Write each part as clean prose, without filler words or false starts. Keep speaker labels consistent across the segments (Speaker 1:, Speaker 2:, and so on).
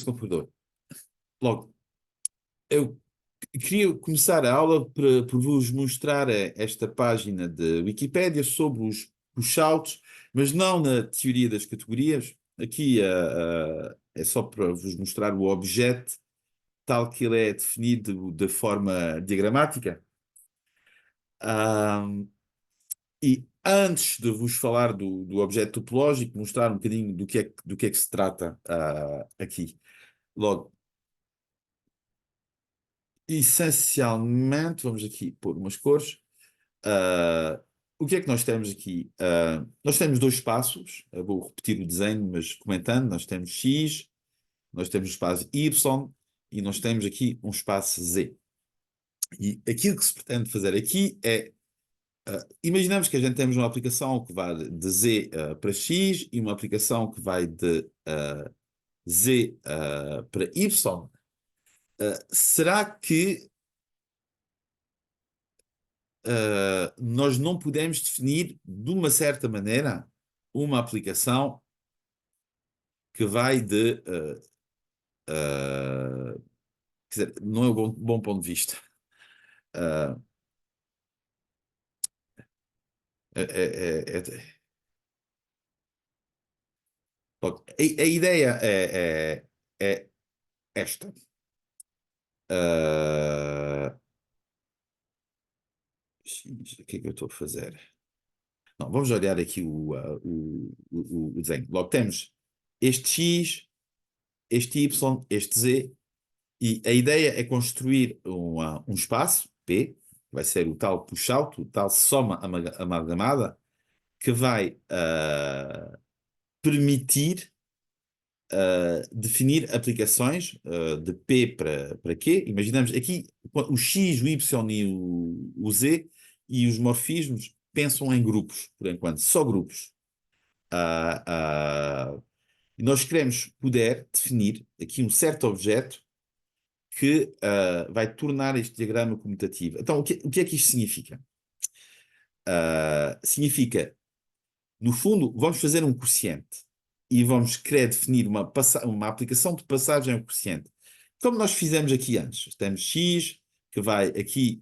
Speaker 1: computador. Logo, eu queria começar a aula por vos mostrar esta página de Wikipédia sobre os saltos, mas não na teoria das categorias. Aqui é só para vos mostrar o objeto tal que ele é definido de forma diagramática. E antes de vos falar do objeto topológico, mostrar um bocadinho do que é que se trata aqui. Logo, essencialmente, vamos aqui pôr umas cores. O que é que nós temos aqui? Nós temos dois espaços. Eu vou repetir o desenho, mas comentando. Nós temos X, nós temos o espaço Y e nós temos aqui um espaço Z. E aquilo que se pretende fazer aqui é imaginamos que a gente temos uma aplicação que vai de Z para X e uma aplicação que vai de Z para Y. Será que nós não podemos definir de uma certa maneira uma aplicação que vai de quer dizer, não é um bom ponto de vista. Uh, é, é, é, é- a ideia é esta. Uh, o que é que eu estou a fazer? Não, vamos olhar aqui o desenho. Logo temos este X, este Y, este Z, e a ideia é construir um espaço, P, que vai ser o tal push-out, o tal soma amalgamada, que vai permitir definir aplicações de P para Q. Imaginamos aqui o X, o Y e o Z, e os morfismos pensam em grupos, por enquanto, só grupos. Ah, ah, e nós queremos poder definir aqui um certo objeto que vai tornar este diagrama comutativo. Então, o que é que isto significa? Significa, no fundo, vamos fazer um quociente e vamos querer definir uma aplicação de passagem ao quociente. Como nós fizemos aqui antes. Temos X, que vai aqui,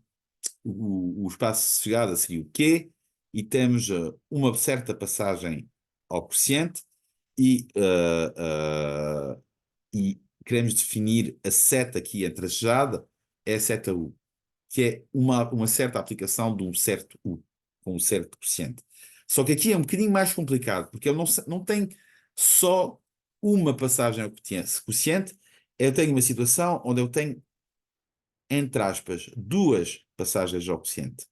Speaker 1: o espaço de chegada seria o Q, e temos uma certa passagem ao quociente e queremos definir a seta aqui entrechada, é a seta U, que é uma certa aplicação de um certo U, com um certo quociente. Só que aqui é um bocadinho mais complicado, porque ele não tem só uma passagem ao quociente, eu tenho uma situação onde eu tenho, entre aspas, duas passagens ao quociente.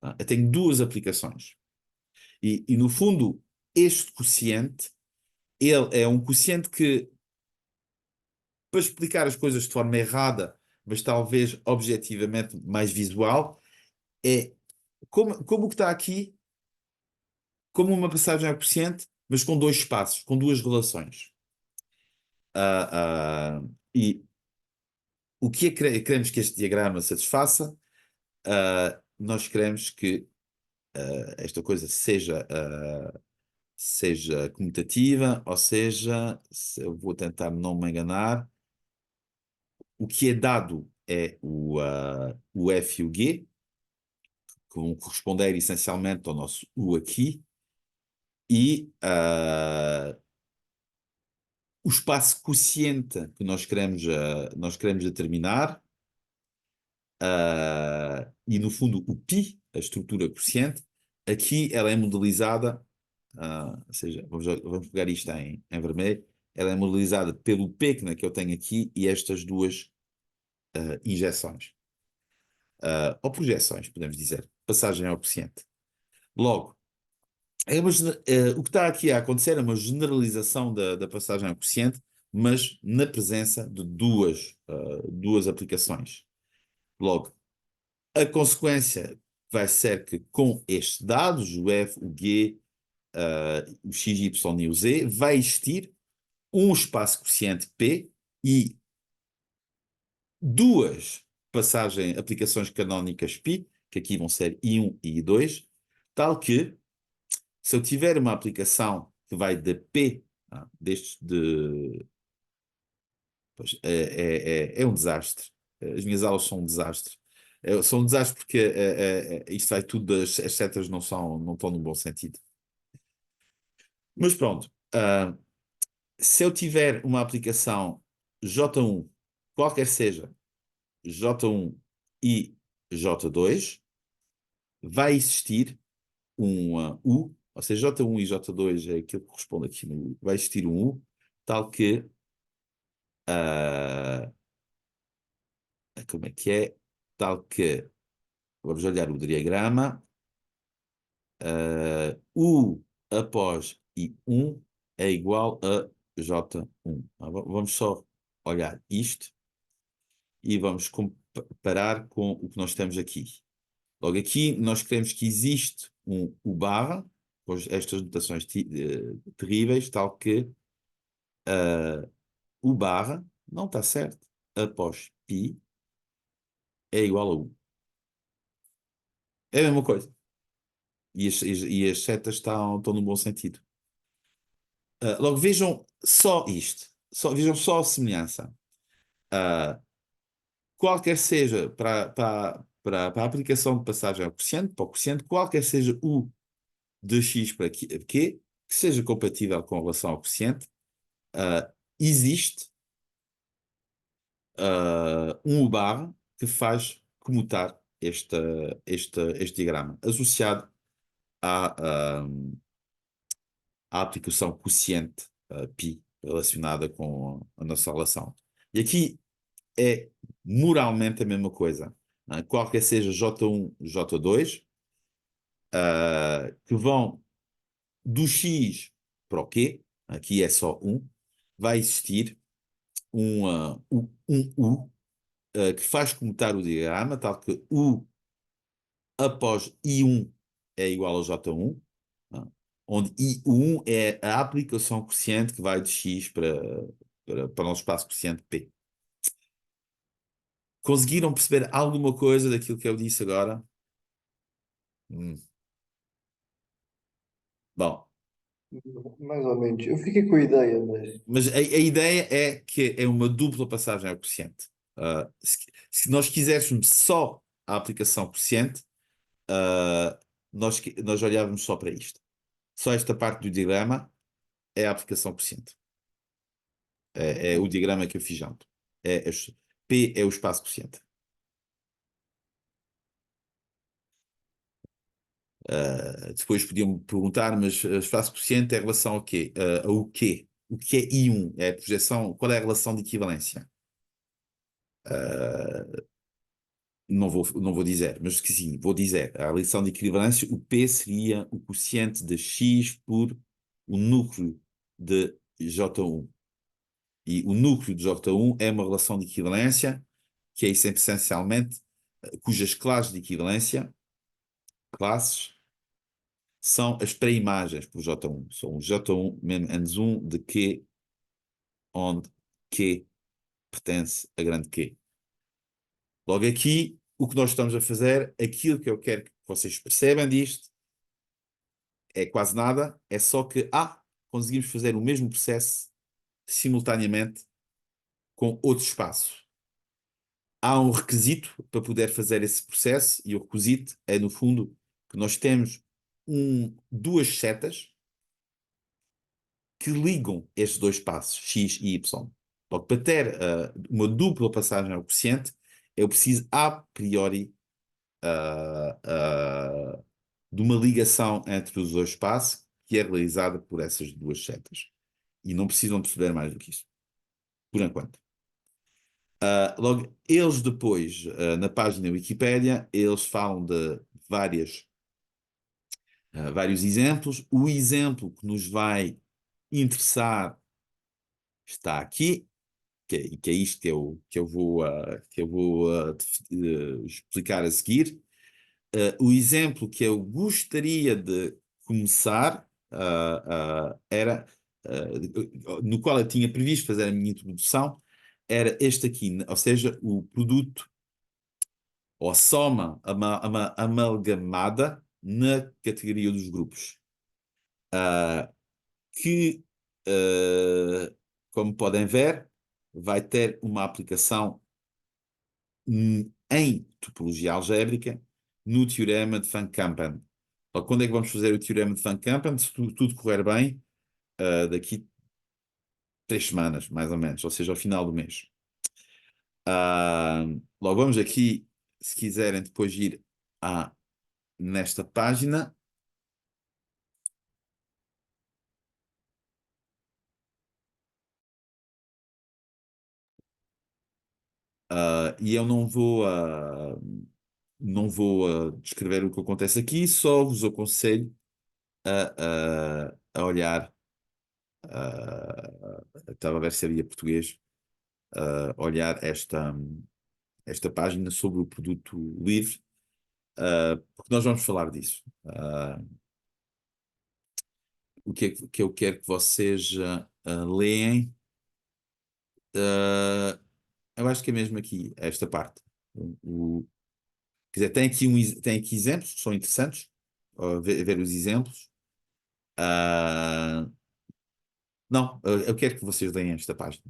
Speaker 1: Tá? Eu tenho duas aplicações. E no fundo, este quociente, ele é um quociente que, para explicar as coisas de forma errada, mas talvez objetivamente mais visual, é como o que está aqui, como uma passagem ao quociente, mas com dois espaços, com duas relações. E o que é que queremos que este diagrama satisfaça? Nós queremos que esta coisa seja comutativa, ou seja, se eu vou tentar não me enganar, o que é dado é o F e o G, que vão corresponder essencialmente ao nosso U aqui, e o espaço quociente que nós queremos determinar, e no fundo o π, a estrutura quociente, aqui ela é modelizada, ou seja, vamos pegar isto em vermelho, ela é modelizada pelo P que eu tenho aqui e estas duas injeções. Ou projeções, podemos dizer, passagem ao quociente. Logo, o que está aqui a acontecer é uma generalização da passagem ao quociente, mas na presença de duas aplicações. Logo, a consequência vai ser que com estes dados, o F, o G, o X, Y e o Z, vai existir um espaço quociente P e duas aplicações canónicas π, que aqui vão ser I1 e I2, tal que, se eu tiver uma aplicação que vai de P, Pois, é um desastre. As minhas aulas são um desastre. São um desastre porque isto vai tudo, as setas não estão no bom sentido. Mas pronto, se eu tiver uma aplicação J1, qualquer seja, J1 e J2, vai existir um U, ou seja, J1 e J2 é aquilo que corresponde aqui no U, vai existir um U, tal que, ah, como é que é? Tal que, vamos olhar o diagrama, U após I1 é igual a J1. Vamos só olhar isto e vamos comparar com o que nós temos aqui. Logo aqui, nós queremos que existe um U barra, com estas notações terríveis, tal que U barra, não está certo, após pi é igual a U. É a mesma coisa. E as setas estão no bom sentido. Logo, vejam só isto. Vejam só a semelhança. Ah, qualquer seja para a aplicação de passagem ao quociente, para o quociente, qualquer seja U de x para q, que seja compatível com relação ao quociente, existe um U barra que faz comutar este diagrama, associado à, à aplicação quociente π, relacionada com a nossa relação. E aqui é moralmente a mesma coisa. Não é? Qualquer seja J1, J2, que vão do X para o Q, aqui é só um, vai existir um U que faz comutar o diagrama, tal que U após I1 é igual a J1, não é? Onde I1 é a aplicação quociente que vai de X para o nosso espaço quociente P. Conseguiram perceber alguma coisa daquilo que eu disse agora? Hum. Bom,
Speaker 2: Mais ou menos. Eu fiquei com a ideia, mas
Speaker 1: mas a ideia é que é uma dupla passagem ao quociente. Se nós quiséssemos só a aplicação quociente, ah, nós olhávamos só para isto. Só esta parte do diagrama é a aplicação quociente. É o diagrama que eu fiz junto. P é o espaço quociente. Depois podiam-me perguntar, mas espaço quociente é em relação ao quê? Ao quê? O que é I1? É a projeção, qual é a relação de equivalência? Não vou dizer, mas que sim, vou dizer. A relação de equivalência, o P seria o quociente de X por o núcleo de J1. E o núcleo de J1 é uma relação de equivalência que é essencialmente, cujas classes de equivalência, classes, são as pré-imagens por J1. São o J1 menos 1 de Q, onde Q pertence a grande Q. Logo aqui, o que nós estamos a fazer, aquilo que eu quero que vocês percebam disto, é quase nada, é só que, conseguimos fazer o mesmo processo simultaneamente com outro espaço. Há um requisito para poder fazer esse processo, e o requisito é, no fundo, que nós temos duas setas que ligam estes dois espaços, x e y. Logo, para ter uma dupla passagem ao quociente, eu preciso, a priori, de uma ligação entre os dois espaços, que é realizada por essas duas setas. E não precisam perceber mais do que isso, por enquanto. Logo, eles depois, na página Wikipédia, eles falam de vários exemplos. O exemplo que nos vai interessar está aqui, que é isto que eu vou explicar a seguir. O exemplo que eu gostaria de começar era, no qual eu tinha previsto fazer a minha introdução, era este aqui, ou seja, o produto ou a soma amalgamada na categoria dos grupos, que, como podem ver, vai ter uma aplicação em topologia algébrica no teorema de Van Kampen. Então, quando é que vamos fazer o teorema de Van Kampen? Se tudo correr bem, daqui 3 semanas, mais ou menos, ou seja, ao final do mês. Logo vamos aqui, se quiserem depois ir nesta página. E eu não vou descrever o que acontece aqui, só vos aconselho a olhar. Estava a ver se havia português. Olhar esta página sobre o produto livre, porque nós vamos falar disso. O que é que eu quero que vocês leem? Eu acho que é mesmo aqui, esta parte. Quer dizer, tem aqui exemplos que são interessantes, ver os exemplos. Ah, não, eu quero que vocês leem esta página.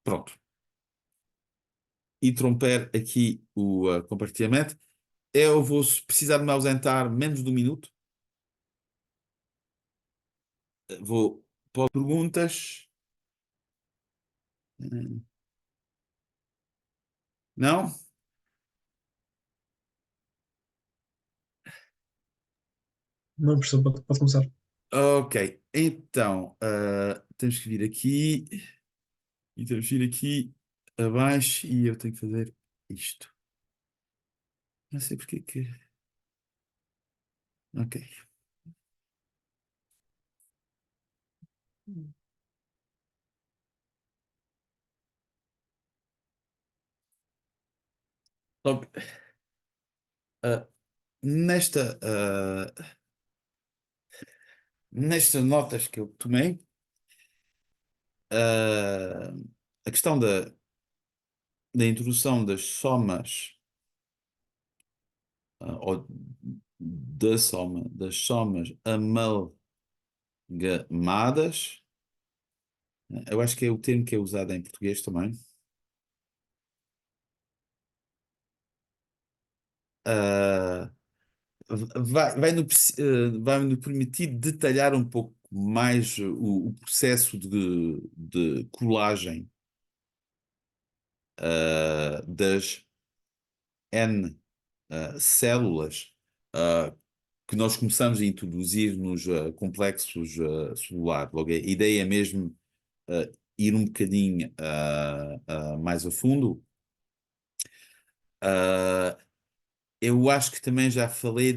Speaker 1: Pronto. Interromper aqui o compartilhamento. Eu vou precisar de me ausentar menos de um minuto. Vou para perguntas. Não?
Speaker 3: Não, professor, pode começar.
Speaker 1: Ok. Então, temos que vir aqui. E temos que vir aqui abaixo e eu tenho que fazer isto. Não sei porque que. Ok. Então, ah, nesta, ah, nestas notas que eu tomei, ah, a questão da introdução das somas, ou das somas amalgamadas, eu acho que é o termo que é usado em português também. Ah, vai nos permitir detalhar um pouco mais o processo de colagem das N células que nós começamos a introduzir nos complexos celulares. Logo, a ideia é mesmo ir um bocadinho mais a fundo. Eu acho que também já falei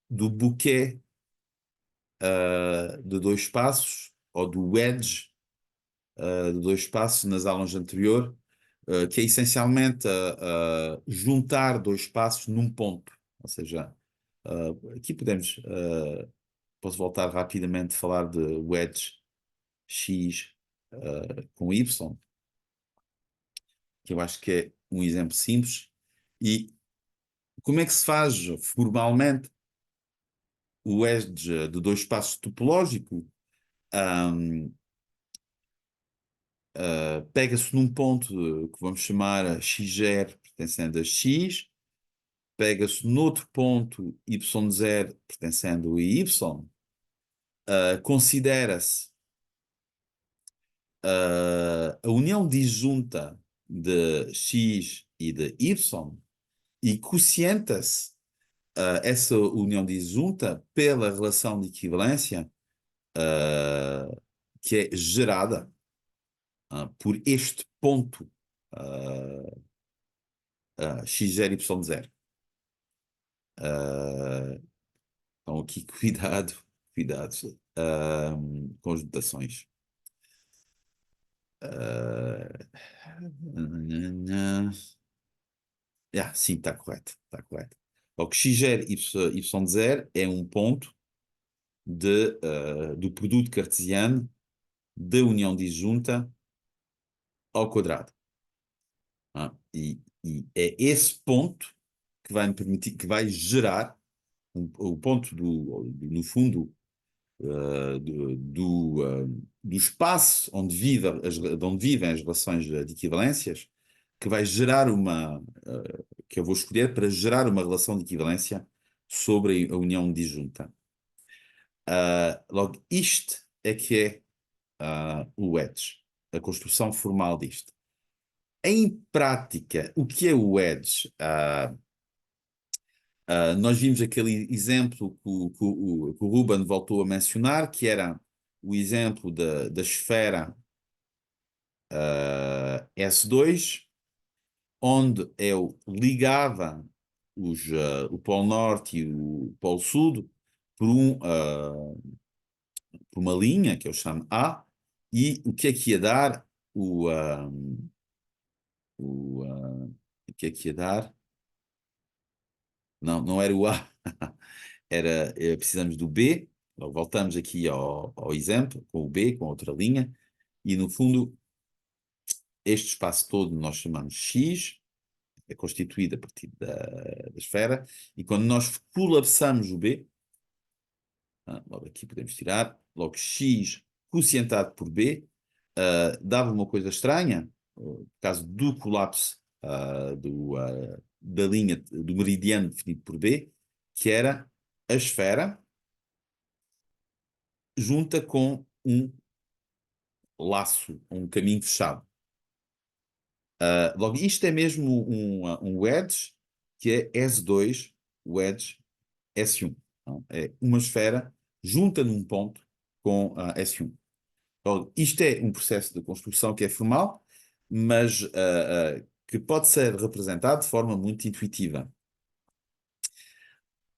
Speaker 1: do buquê de dois passos, ou do wedge de dois passos nas aulas anteriores, que é essencialmente juntar dois passos num ponto. Ou seja, aqui posso voltar rapidamente a falar de wedge X com Y, que eu acho que é um exemplo simples. E como é que se faz formalmente o wedge de dois passos topológico? Um, Pega-se num ponto que vamos chamar a x0 pertencendo a x, pega-se noutro ponto y0 pertencendo a y, considera-se a união disjunta de x e de y e quocienta-se essa união disjunta pela relação de equivalência que é gerada por este ponto x0, y0. Então aqui cuidado com as notações. Sim, está correto, está correto. O que x0, y0 é um ponto do produto cartesiano da união disjunta ao quadrado. E é esse ponto que vai me permitir, que vai gerar o ponto no fundo, do espaço onde vivem as relações de equivalências, que vai gerar que eu vou escolher para gerar uma relação de equivalência sobre a união disjunta. Logo, isto é que é o wedge, a construção formal disto. Em prática, o que é o wedge? Nós vimos aquele exemplo que o Ruben voltou a mencionar, que era o exemplo da esfera S2, onde eu ligava o Polo Norte e o Polo Sul por, por uma linha, que eu chamo A, e o que é que ia dar? O que é que ia dar? Não, não era o A, precisamos do B. Então, voltamos aqui ao exemplo, com o B, com outra linha, e no fundo, este espaço todo nós chamamos X, é constituído a partir da esfera, e quando nós colapsamos o B, logo aqui podemos tirar, logo X quocientado por B, dava uma coisa estranha, por causa do colapso da linha, do meridiano definido por B, que era a esfera junta com um laço, um caminho fechado. Logo, isto é mesmo um wedge, que é S2, wedge S1. Então, é uma esfera junta num ponto com S1. Logo, isto é um processo de construção que é formal, mas que pode ser representado de forma muito intuitiva.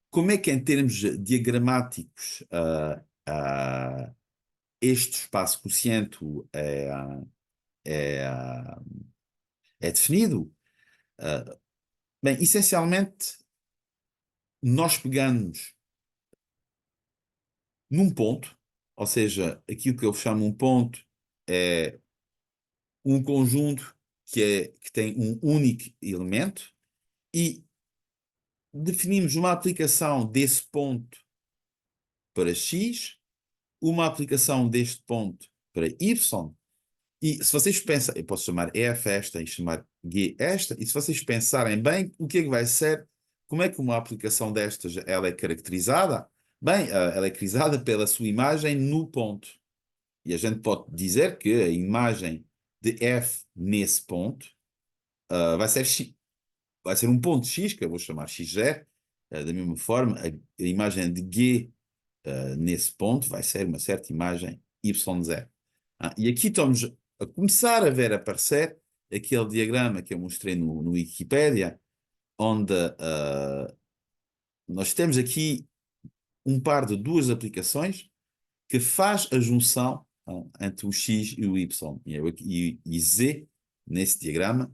Speaker 1: Como é que, em termos diagramáticos, este espaço quociente é, é definido? Bem, essencialmente, nós pegamos num ponto, ou seja, aquilo que eu chamo um ponto é um conjunto que tem um único elemento e definimos uma aplicação desse ponto para X, uma aplicação deste ponto para Y, e se vocês pensam, eu posso chamar F esta e chamar G esta, e se vocês pensarem bem, o que é que vai ser, como é que uma aplicação destas ela é caracterizada? Bem, ela é caracterizada pela sua imagem no ponto. E a gente pode dizer que a imagem de F nesse ponto vai ser X, vai ser um ponto X, que eu vou chamar XZ, da mesma forma, a imagem de G nesse ponto vai ser uma certa imagem YZ. E aqui estamos a começar a ver aparecer aquele diagrama que eu mostrei no Wikipedia, onde nós temos aqui um par de duas aplicações que faz a junção entre o X e o Y. E Z, nesse diagrama,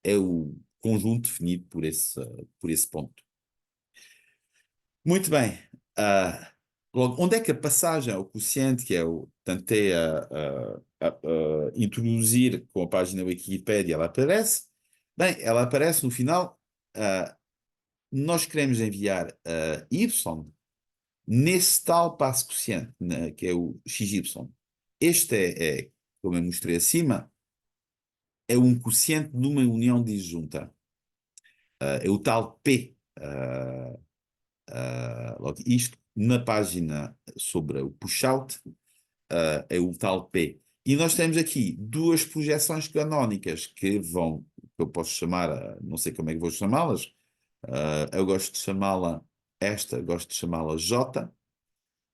Speaker 1: é o conjunto definido por esse ponto. Muito bem. Logo, onde é que a passagem ao quociente, que eu tentei introduzir com a página Wikipedia, ela aparece? Bem, ela aparece no final. Nós queremos enviar Y nesse tal passo quociente, né, que é o XY. Este como eu mostrei acima, é um quociente de uma união disjunta. É o tal P. Logo, isto na página sobre o push-out é o tal P. E nós temos aqui duas projeções canónicas que eu posso chamar, não sei como é que vou chamá-las, eu gosto de chamá-la, esta gosto de chamá-la J,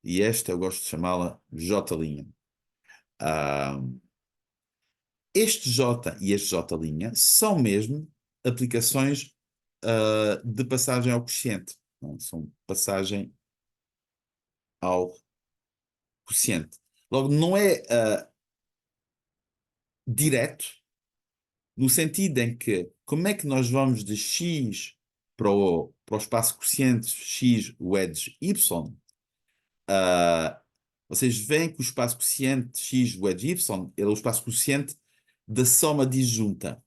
Speaker 1: e esta eu gosto de chamá-la J'. Este J e este J' são mesmo aplicações de passagem ao quociente. Não, são passagem ao quociente. Logo, não é direto, no sentido em que como é que nós vamos de X para o espaço quociente X wedge Y? Vocês veem que o espaço quociente X wedge Y é o espaço quociente da soma disjunta.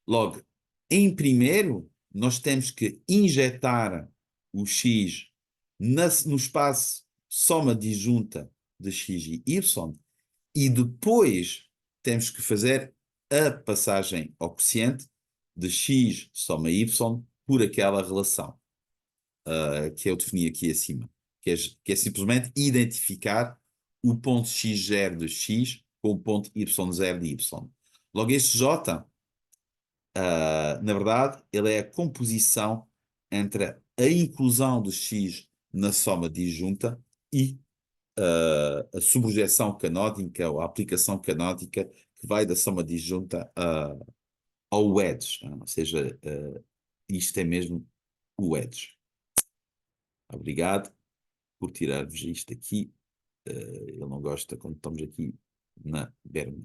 Speaker 1: Logo, em primeiro, nós temos que injetar o X no espaço soma disjunta de x e y, e depois temos que fazer a passagem ao quociente de x soma y por aquela relação que eu defini aqui acima, que é simplesmente identificar o ponto x0 de x com o ponto y0 de y. Logo, este j, na verdade, ele é a composição entre a inclusão de x na soma disjunta e a subjeção canónica ou a aplicação canónica que vai da soma disjunta ao wedge, ou seja, isto é mesmo o wedge. Obrigado por tirar-vos isto aqui. Ele não gosta quando estamos aqui na berma.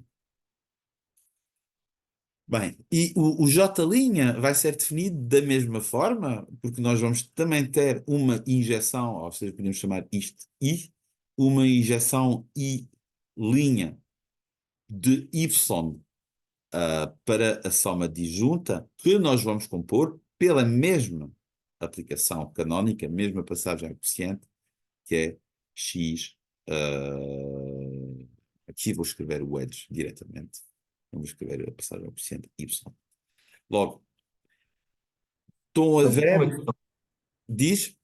Speaker 1: Bem, e o J' vai ser definido da mesma forma, porque nós vamos também ter uma injeção, ou seja, podemos chamar isto I, uma injeção I' de Y para a soma disjunta, que nós vamos compor pela mesma aplicação canónica, mesma passagem ao quociente, que é X. Aqui vou escrever o wedge diretamente. Vamos escrever a passagem ao quociente Y. Logo, estão a
Speaker 2: Uma
Speaker 1: ver,
Speaker 2: questão.
Speaker 1: diz,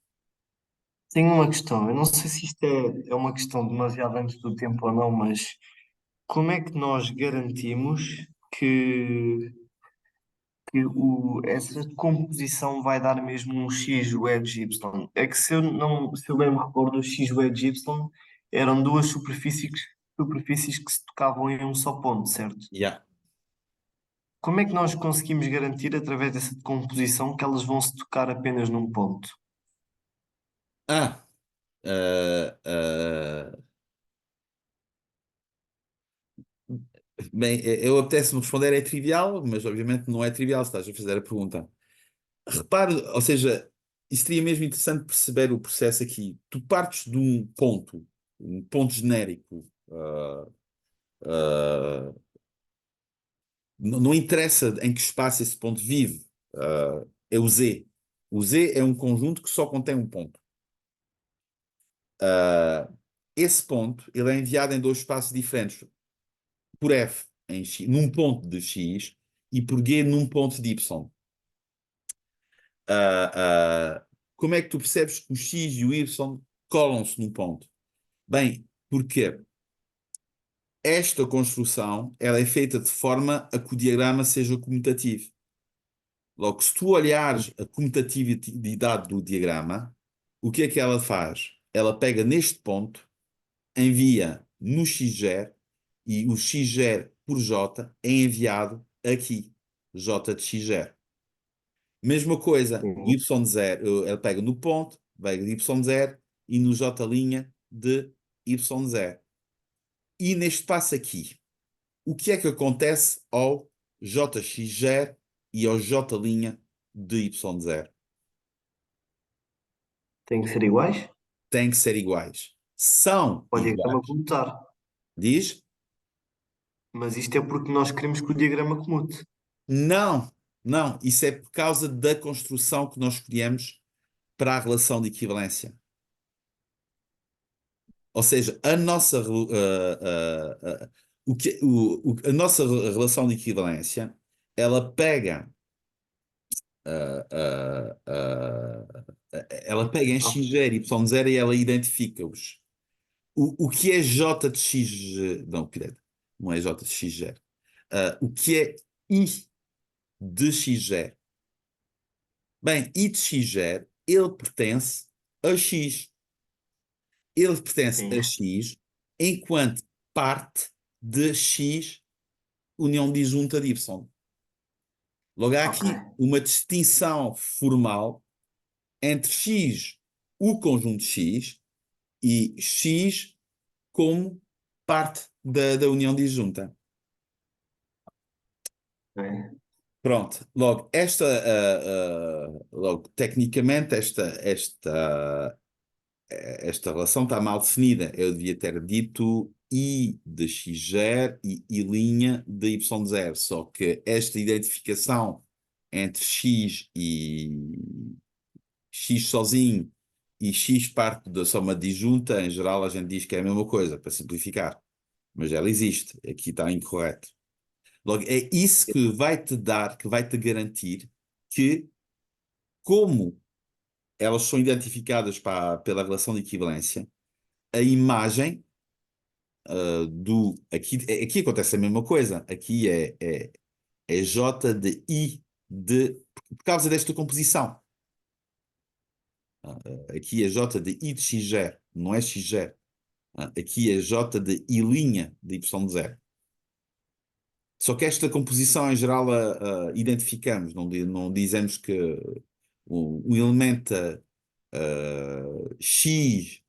Speaker 2: Tenho uma questão. Eu não sei se isto é uma questão demasiado antes do tempo ou não, mas como é que nós garantimos que, essa composição vai dar mesmo um x wedge y? É que se eu, não, se eu bem me recordo, o x wedge y eram duas superfícies que se tocavam em um só ponto, certo?
Speaker 1: yeah.
Speaker 2: Como é que nós conseguimos garantir, através dessa decomposição, que elas vão se tocar apenas num ponto?
Speaker 1: Ah, ah, ah, bem, eu apetece-me responder é trivial, mas obviamente não é trivial se estás a fazer a pergunta. Repare, ou seja, isso seria mesmo interessante perceber o processo aqui. Tu partes de um ponto genérico. Ah, não interessa em que espaço esse ponto vive. É o Z. O Z é um conjunto que só contém um ponto. Esse ponto ele é enviado em dois espaços diferentes. Por F em X, num ponto de X e por G num ponto de Y. Como é que tu percebes que o X e o Y colam-se num ponto? Bem, porque esta construção ela é feita de forma a que o diagrama seja comutativo. Logo, se tu olhares a comutatividade do diagrama, o que é que ela faz? Ela pega neste ponto, envia no x0 e o x0 por j é enviado aqui, j de x0. Mesma coisa,
Speaker 2: Sim.
Speaker 1: y0, ela pega no ponto, pega de y0 e no j' de y0. E neste passo aqui, o que é que acontece ao jx0 e ao j' de y0?
Speaker 2: Tem que ser iguais?
Speaker 1: Têm que ser iguais. São
Speaker 2: O diagrama
Speaker 1: iguais.
Speaker 2: comutar.
Speaker 1: Diz?
Speaker 2: Mas isto é porque nós queremos que o diagrama comute.
Speaker 1: Não, não. Isso é por causa da construção que nós escolhemos para a relação de equivalência. Ou seja, a nossa, a nossa relação de equivalência, ela pega, ela pega em x0 e y0 e ela identifica-os. O que é j de x... Não, credo, não é j de x0. O que é i de x0? Bem, i de x0, ele pertence a x. Ele pertence
Speaker 2: Sim.
Speaker 1: a x enquanto parte de x união disjunta de y. Logo, há
Speaker 2: Ok.
Speaker 1: aqui uma distinção formal entre x, o conjunto x, e x como parte da união disjunta.
Speaker 2: Ok.
Speaker 1: Pronto, logo, logo, tecnicamente, esta relação está mal definida. Eu devia ter dito I de x0 e I' de y0. Só que esta identificação entre x e x sozinho e x parte da soma disjunta, em geral a gente diz que é a mesma coisa, para simplificar. Mas ela existe, aqui está incorreto. Logo, é isso que vai te dar, que vai te garantir que, como elas são identificadas pela relação de equivalência, a imagem do... Aqui acontece a mesma coisa. Aqui é J de I por causa desta composição. Aqui é J de I de x0, não é x0. Aqui é J de I' de y0. Só que esta composição, em geral, identificamos, não dizemos que o elemento X,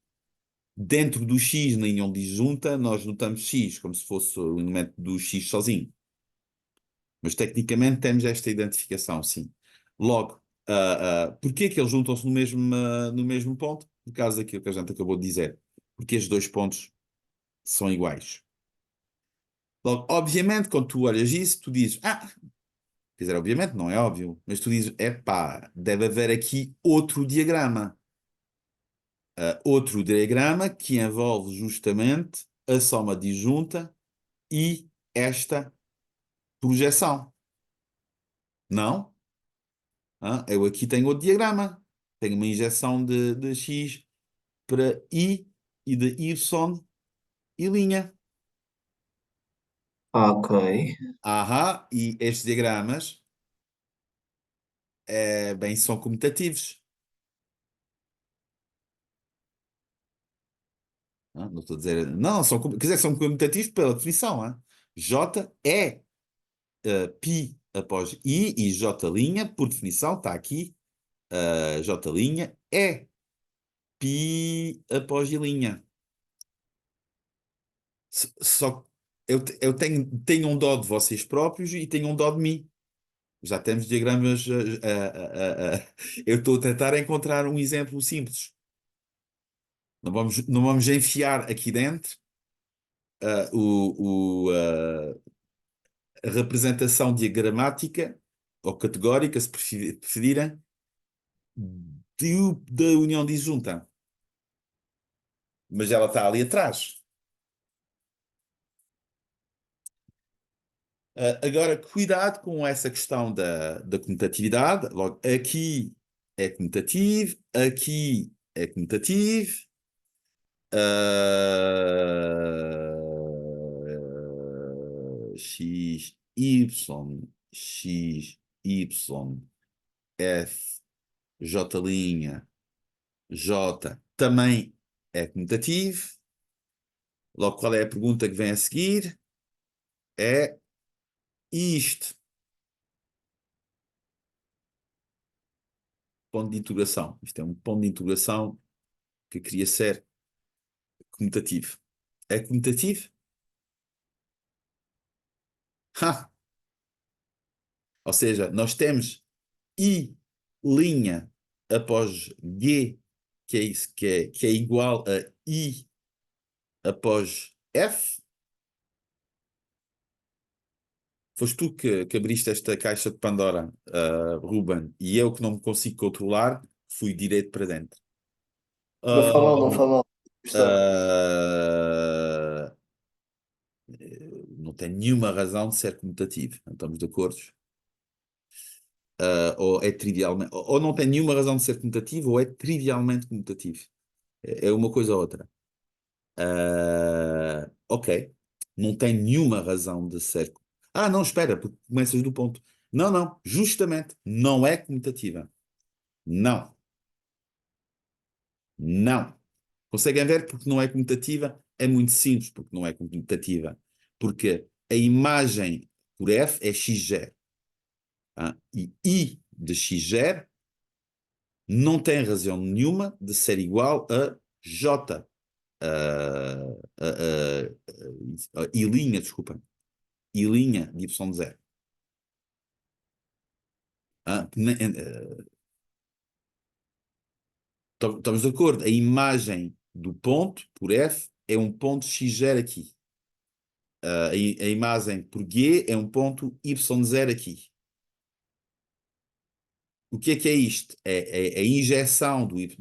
Speaker 1: dentro do X na união disjunta, nós notamos X como se fosse o elemento do X sozinho. Mas tecnicamente temos esta identificação, sim. Logo, porquê que eles juntam-se no mesmo ponto? Por causa daquilo que a gente acabou de dizer. Porque estes dois pontos são iguais. Logo, obviamente, quando tu olhas isso, tu dizes, quer dizer, obviamente não é óbvio, mas tu dizes, epá, deve haver aqui outro diagrama. Outro diagrama que envolve justamente a soma disjunta e esta projeção. Não? Eu aqui tenho outro diagrama. Tenho uma injeção de x para i e de y e linha.
Speaker 2: Ok.
Speaker 1: E estes diagramas bem, são comutativos. Não estou a dizer. Não, quer dizer, são comutativos pela definição. J é π após I e J', por definição, está aqui, J' é π após I'. Só que eu tenho um dó de vocês próprios e tenho um dó de mim. Já temos diagramas. Eu estou a tentar encontrar um exemplo simples. Não vamos enfiar aqui dentro a representação diagramática ou categórica, se preferirem, da união disjunta. Mas ela está ali atrás. Agora, cuidado com essa questão da comutatividade. Logo, aqui é comutativo, aqui é comutativo. X, Y, X, Y, F, J', J também é comutativo. Logo, qual é a pergunta que vem a seguir? É isto. Ponto de interrogação. Isto é um ponto de interrogação que queria ser comutativo. É comutativo? Ha! Ou seja, nós temos I' após G, que é isso, que é igual a I após F. Foste tu que abriste esta caixa de Pandora, Ruben, e eu que não me consigo controlar, fui direito para dentro.
Speaker 2: Não
Speaker 1: Ah,
Speaker 2: foi mal, não foi mal. Gostei.
Speaker 1: ah, não tem nenhuma razão de ser comutativo. Não estamos de acordo? Ou é trivialmente, ou não tem nenhuma razão de ser comutativo, ou é trivialmente comutativo. É uma coisa ou outra. Ok. Não tem nenhuma razão de ser. Não, espera, porque começas do ponto. Não, não, justamente não é comutativa. Não, não. Conseguem ver porque não é comutativa? É muito simples porque não é comutativa. Porque a imagem por F é x0. E I de x0 não tem razão nenhuma de ser igual a J. I', desculpa. I' de y0. Estamos de acordo? A imagem do ponto por F é um ponto x0 aqui. A imagem por G é um ponto y0 aqui. O que é isto? É a injeção do y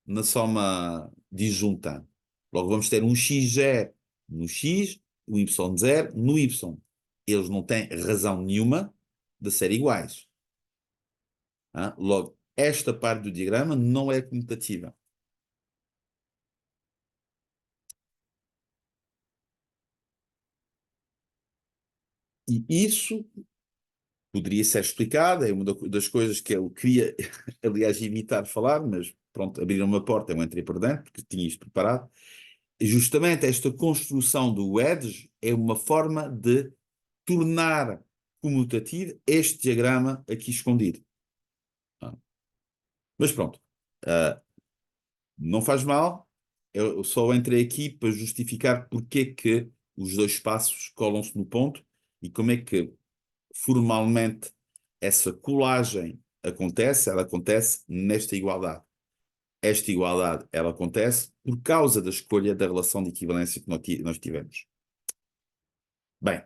Speaker 1: na soma disjunta. Logo vamos ter um x0 no x, o y0 no y. Eles não têm razão nenhuma de ser iguais. Logo, esta parte do diagrama não é comutativa. E isso poderia ser explicado, é uma das coisas que eu queria, aliás, evitar falar, mas pronto, abriram uma porta, eu entrei por dentro, porque tinha isto preparado. E justamente esta construção do wedge é uma forma de tornar comutativo este diagrama aqui escondido. Mas pronto, não faz mal, eu só entrei aqui para justificar porque é que os dois espaços colam-se no ponto e como é que formalmente essa colagem acontece, ela acontece nesta igualdade. Esta igualdade, ela acontece por causa da escolha da relação de equivalência que nós tivemos. Bem,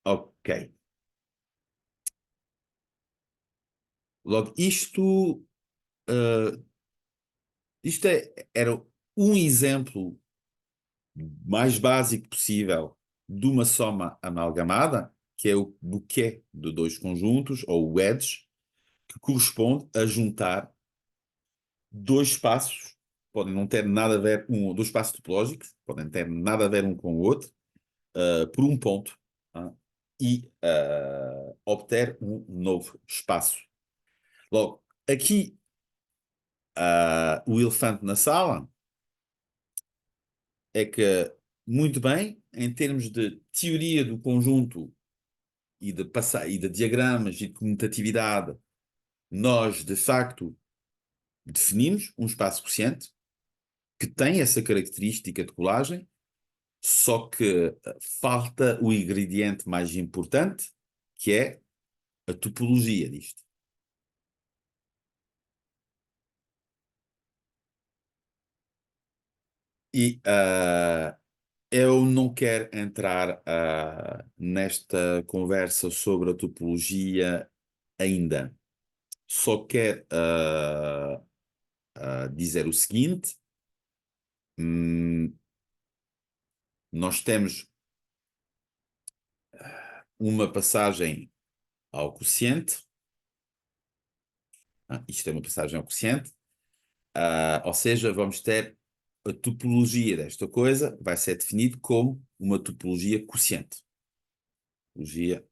Speaker 1: ok. Logo, isto era um exemplo mais básico possível de uma soma amalgamada, que é o buquê de dois conjuntos, ou o wedge, que corresponde a juntar dois espaços, podem não ter nada a ver, dois espaços topológicos, podem ter nada a ver um com o outro, por um ponto, e obter um novo espaço. Logo, aqui, o elefante na sala é que, muito bem, em termos de teoria do conjunto e de diagramas e de comutatividade, nós, de facto, definimos um espaço quociente que tem essa característica de colagem, só que falta o ingrediente mais importante, que é a topologia disto. E eu não quero entrar nesta conversa sobre a topologia ainda. Só quero dizer o seguinte: nós temos uma passagem ao quociente. Isto é uma passagem ao quociente. Ou seja, vamos ter a topologia desta coisa, vai ser definido como uma topologia quociente. Topologia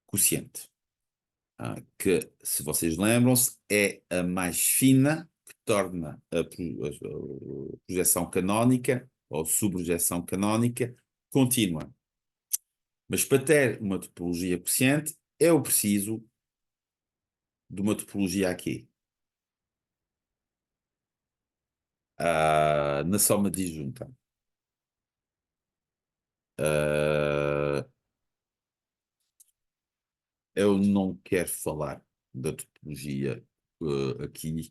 Speaker 1: quociente. Que, se vocês lembram-se, é a mais fina, que torna a projeção canónica, ou subprojeção canónica, contínua. Mas para ter uma topologia quociente, eu preciso de uma topologia aqui. Na soma disjunta. Eu não quero falar da topologia aqui.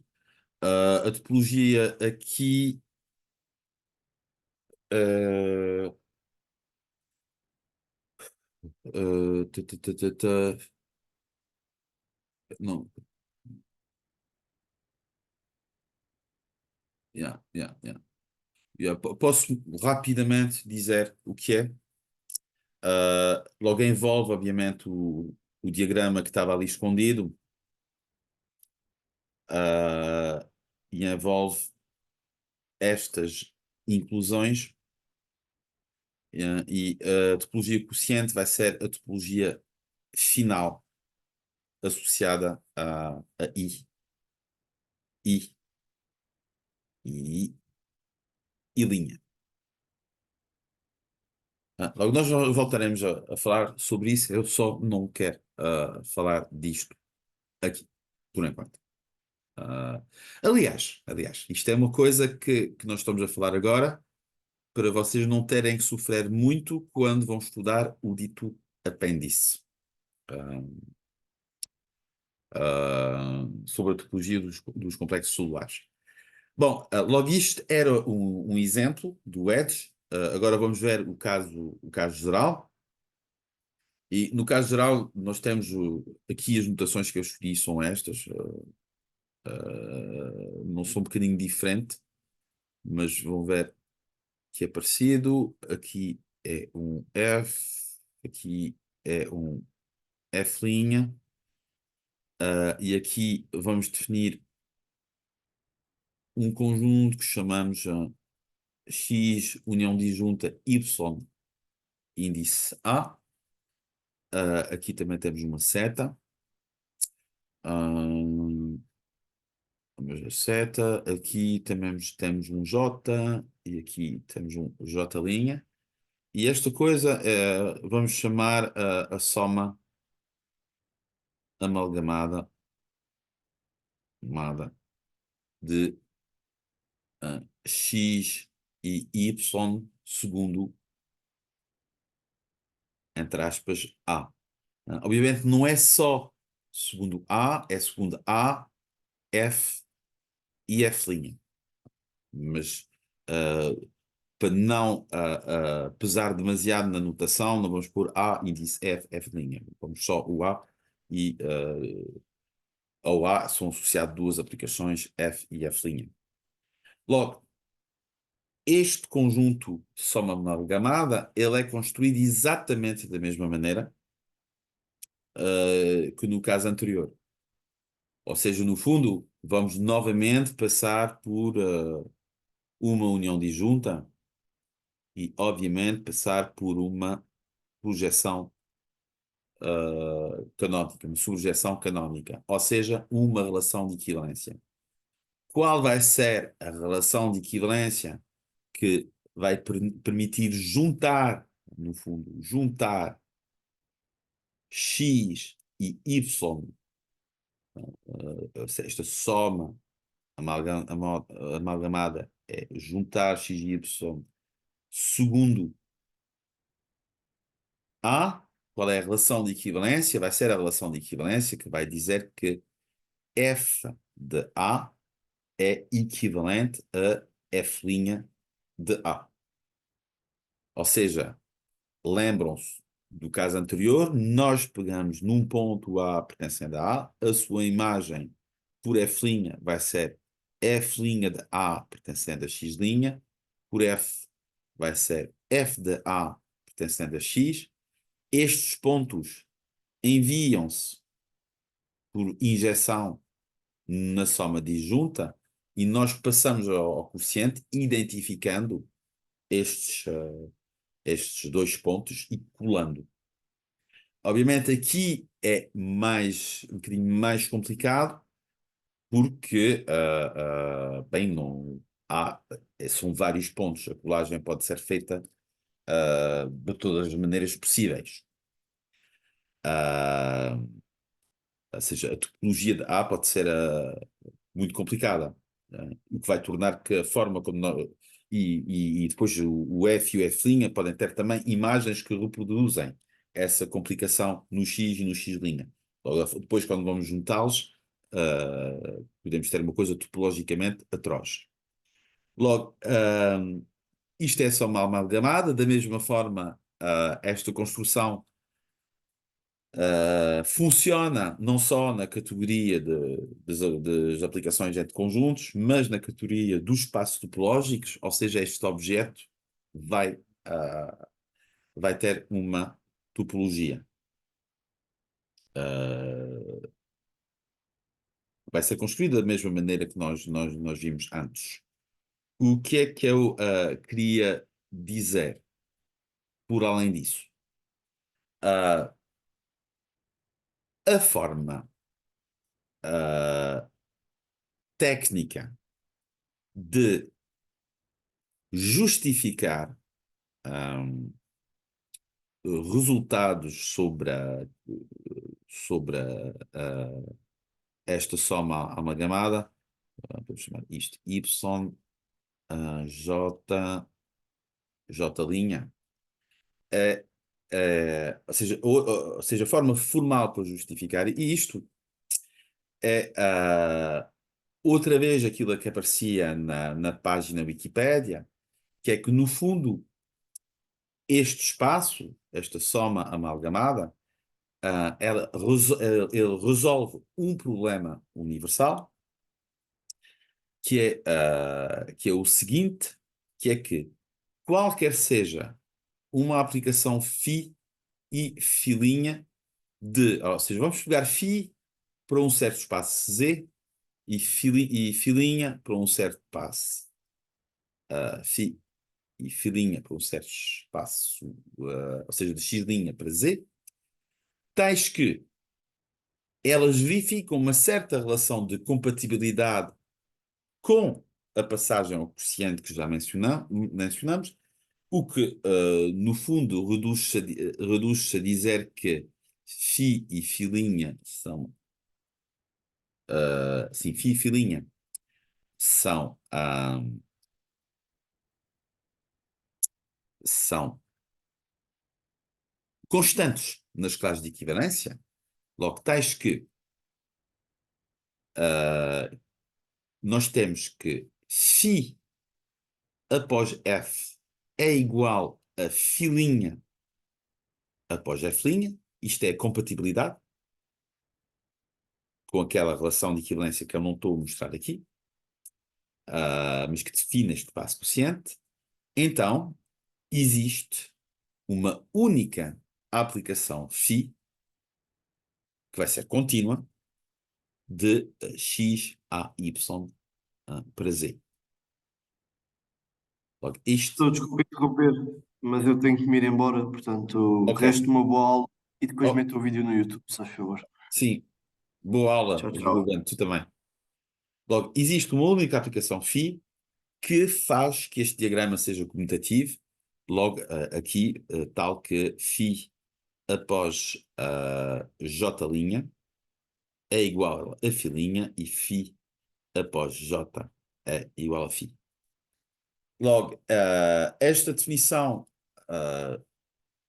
Speaker 1: A topologia aqui não. Yeah, yeah, yeah. Yeah, posso rapidamente dizer o que é? Logo envolve, obviamente, o diagrama que estava ali escondido, e envolve estas inclusões, e a topologia quociente vai ser a topologia final associada a I, I e linha. Logo nós voltaremos a falar sobre isso, eu só não quero falar disto aqui, por enquanto. Aliás, isto é uma coisa que nós estamos a falar agora para vocês não terem que sofrer muito quando vão estudar o dito apêndice. Sobre a topologia dos complexos celulares. Bom, logo isto era um exemplo do Edge. Agora vamos ver o caso geral. E no caso geral, nós temos aqui as notações que eu escolhi são estas. Não são um bocadinho diferente, mas vão ver que é parecido. Aqui é um F, aqui é um F', e aqui vamos definir um conjunto que chamamos X união disjunta Y índice A. Aqui também temos uma seta. Vamos ver seta. Aqui também temos um J e aqui temos um J'. E esta coisa vamos chamar a soma amalgamada de X e Y segundo, entre aspas, A. Obviamente não é só segundo A, é segundo A, F e F'. Mas para não pesar demasiado na notação, não vamos pôr A índice F, F'. Vamos só o A e ao A são associadas duas aplicações F e F'. Logo, este conjunto de soma amalgamada, ele é construído exatamente da mesma maneira que no caso anterior. Ou seja, no fundo, vamos novamente passar por uma união disjunta e, obviamente, passar por uma projeção canónica, uma subjeção canónica, ou seja, uma relação de equivalência. Qual vai ser a relação de equivalência que vai permitir juntar, no fundo, juntar X e Y, esta soma amalgamada é juntar X e Y segundo A. Qual é a relação de equivalência? Vai ser a relação de equivalência que vai dizer que F de A é equivalente a F' de A. Ou seja, lembram-se do caso anterior, nós pegamos num ponto A pertencente a A, a sua imagem por F' vai ser F' de A pertencente a X', por F vai ser F de A pertencente a X. Estes pontos enviam-se por injeção na soma disjunta e nós passamos ao quociente identificando estes dois pontos e colando. Obviamente aqui é um bocadinho mais complicado porque, bem, não há, são vários pontos. A colagem pode ser feita de todas as maneiras possíveis. Ou seja, a topologia de A pode ser muito complicada, o que vai tornar que a forma como nós, e depois o F e o F' podem ter também imagens que reproduzem essa complicação no X e no X'. Logo, depois, quando vamos juntá-los, podemos ter uma coisa topologicamente atroz. Logo, isto é só uma amalgamada, da mesma forma, esta construção funciona não só na categoria das aplicações entre conjuntos, mas na categoria dos espaços topológicos, ou seja, este objeto vai, vai ter uma topologia. Vai ser construído da mesma maneira que nós vimos antes. O que é que eu queria dizer por além disso? A forma técnica de justificar resultados esta soma amalgamada, vamos chamar isto Y, J, J', ou seja, a forma formal para justificar isto é outra vez aquilo que aparecia na página Wikipédia, que é que, no fundo, este espaço, esta soma amalgamada, ele resolve um problema universal, que é o seguinte, que é que qualquer seja uma aplicação φ e filinha ou seja, vamos pegar φ para um certo espaço Z e filinha para um certo espaço φ e filinha para um certo espaço, ou seja, de x' para Z, tais que elas verificam uma certa relação de compatibilidade com a passagem ao quociente que já mencionamos, o que, no fundo, reduz-se a dizer que φ e filinha são... sim, φ e filinha são constantes nas classes de equivalência, logo tais que nós temos que φ após F é igual a filinha após F', isto é compatibilidade com aquela relação de equivalência que eu não estou a mostrar aqui, mas que define este espaço quociente. Então, existe uma única aplicação φ, que vai ser contínua, de x a y para z. Logo, isto...
Speaker 2: Desculpa interromper, mas eu tenho que me ir embora, portanto,
Speaker 1: Ok.
Speaker 2: resto uma boa aula e depois
Speaker 1: Oh,
Speaker 2: meto o vídeo no YouTube, se faz favor.
Speaker 1: sim, boa aula,
Speaker 2: Tchau, tchau.
Speaker 1: Ruben, tu também. Logo, existe uma única aplicação φ que faz que este diagrama seja comutativo, logo aqui, tal que φ após J' é igual a φ e φ após J é igual a φ. Logo, esta definição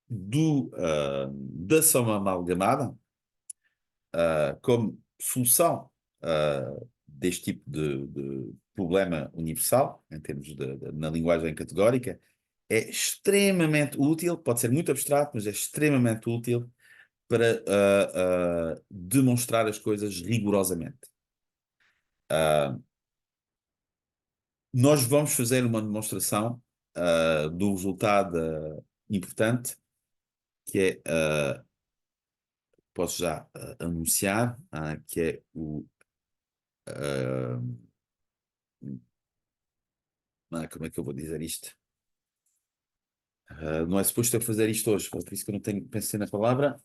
Speaker 1: da soma amalgamada como solução deste tipo de problema universal, em termos na linguagem categórica, é extremamente útil, pode ser muito abstrato, mas é extremamente útil para demonstrar as coisas rigorosamente. Nós vamos fazer uma demonstração do resultado importante, que é, posso já anunciar, que é como é que eu vou dizer isto? Não é suposto eu fazer isto hoje, por isso que eu não pensei na palavra.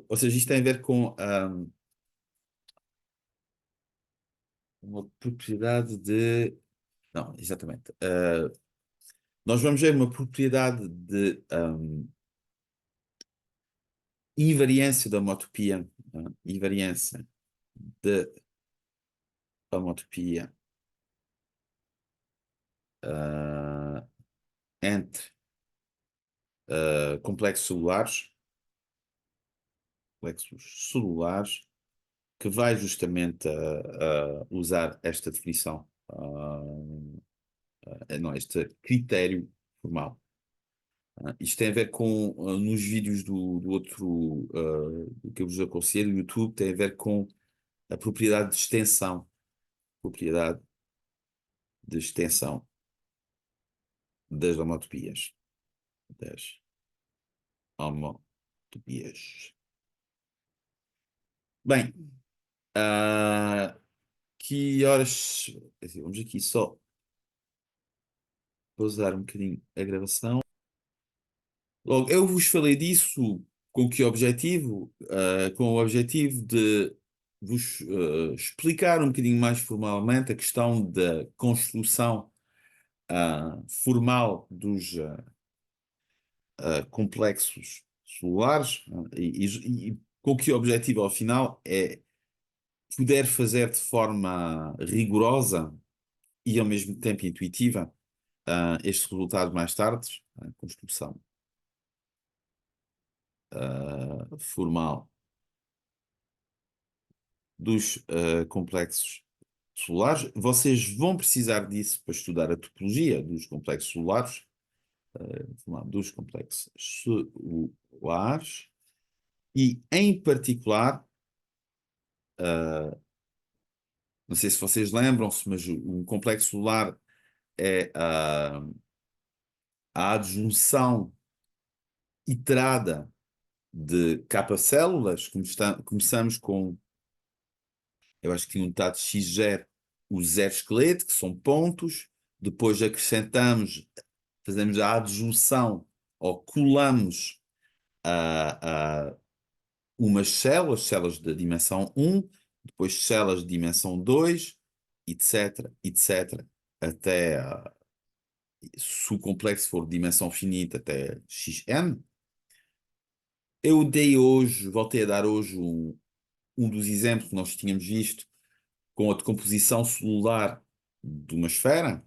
Speaker 1: Ou seja, isto tem a ver com uma propriedade de... Não, exatamente. Nós vamos ver uma propriedade de invariância da homotopia, invariância da homotopia entre complexos celulares, que vai justamente usar esta definição, não, este critério formal. Isto tem a ver com, nos vídeos do outro, que eu vos aconselho, no YouTube, tem a ver com a propriedade de extensão. Propriedade de extensão das homotopias. Das homotopias. Bem, que horas... Vamos aqui só pausar um bocadinho a gravação. Logo, eu vos falei disso com que objetivo? Com o objetivo de vos explicar um bocadinho mais formalmente a questão da construção formal dos complexos celulares, e com que objetivo, ao final, é poder fazer de forma rigorosa e ao mesmo tempo intuitiva estes resultados mais tarde, a construção formal dos complexos solares. Vocês vão precisar disso para estudar a topologia dos complexos solares, dos complexos solares, e em particular, não sei se vocês lembram-se, mas um complexo solar é a adjunção iterada de capa-células. Começamos com, eu acho que tinha um dado x0, o zero esqueleto, que são pontos, depois acrescentamos, fazemos a adjunção ou colamos a umas células da dimensão 1, depois células de dimensão 2, etc, etc, até, se o complexo for de dimensão finita, até xn. Eu voltei a dar hoje um dos exemplos que nós tínhamos visto com a decomposição celular de uma esfera,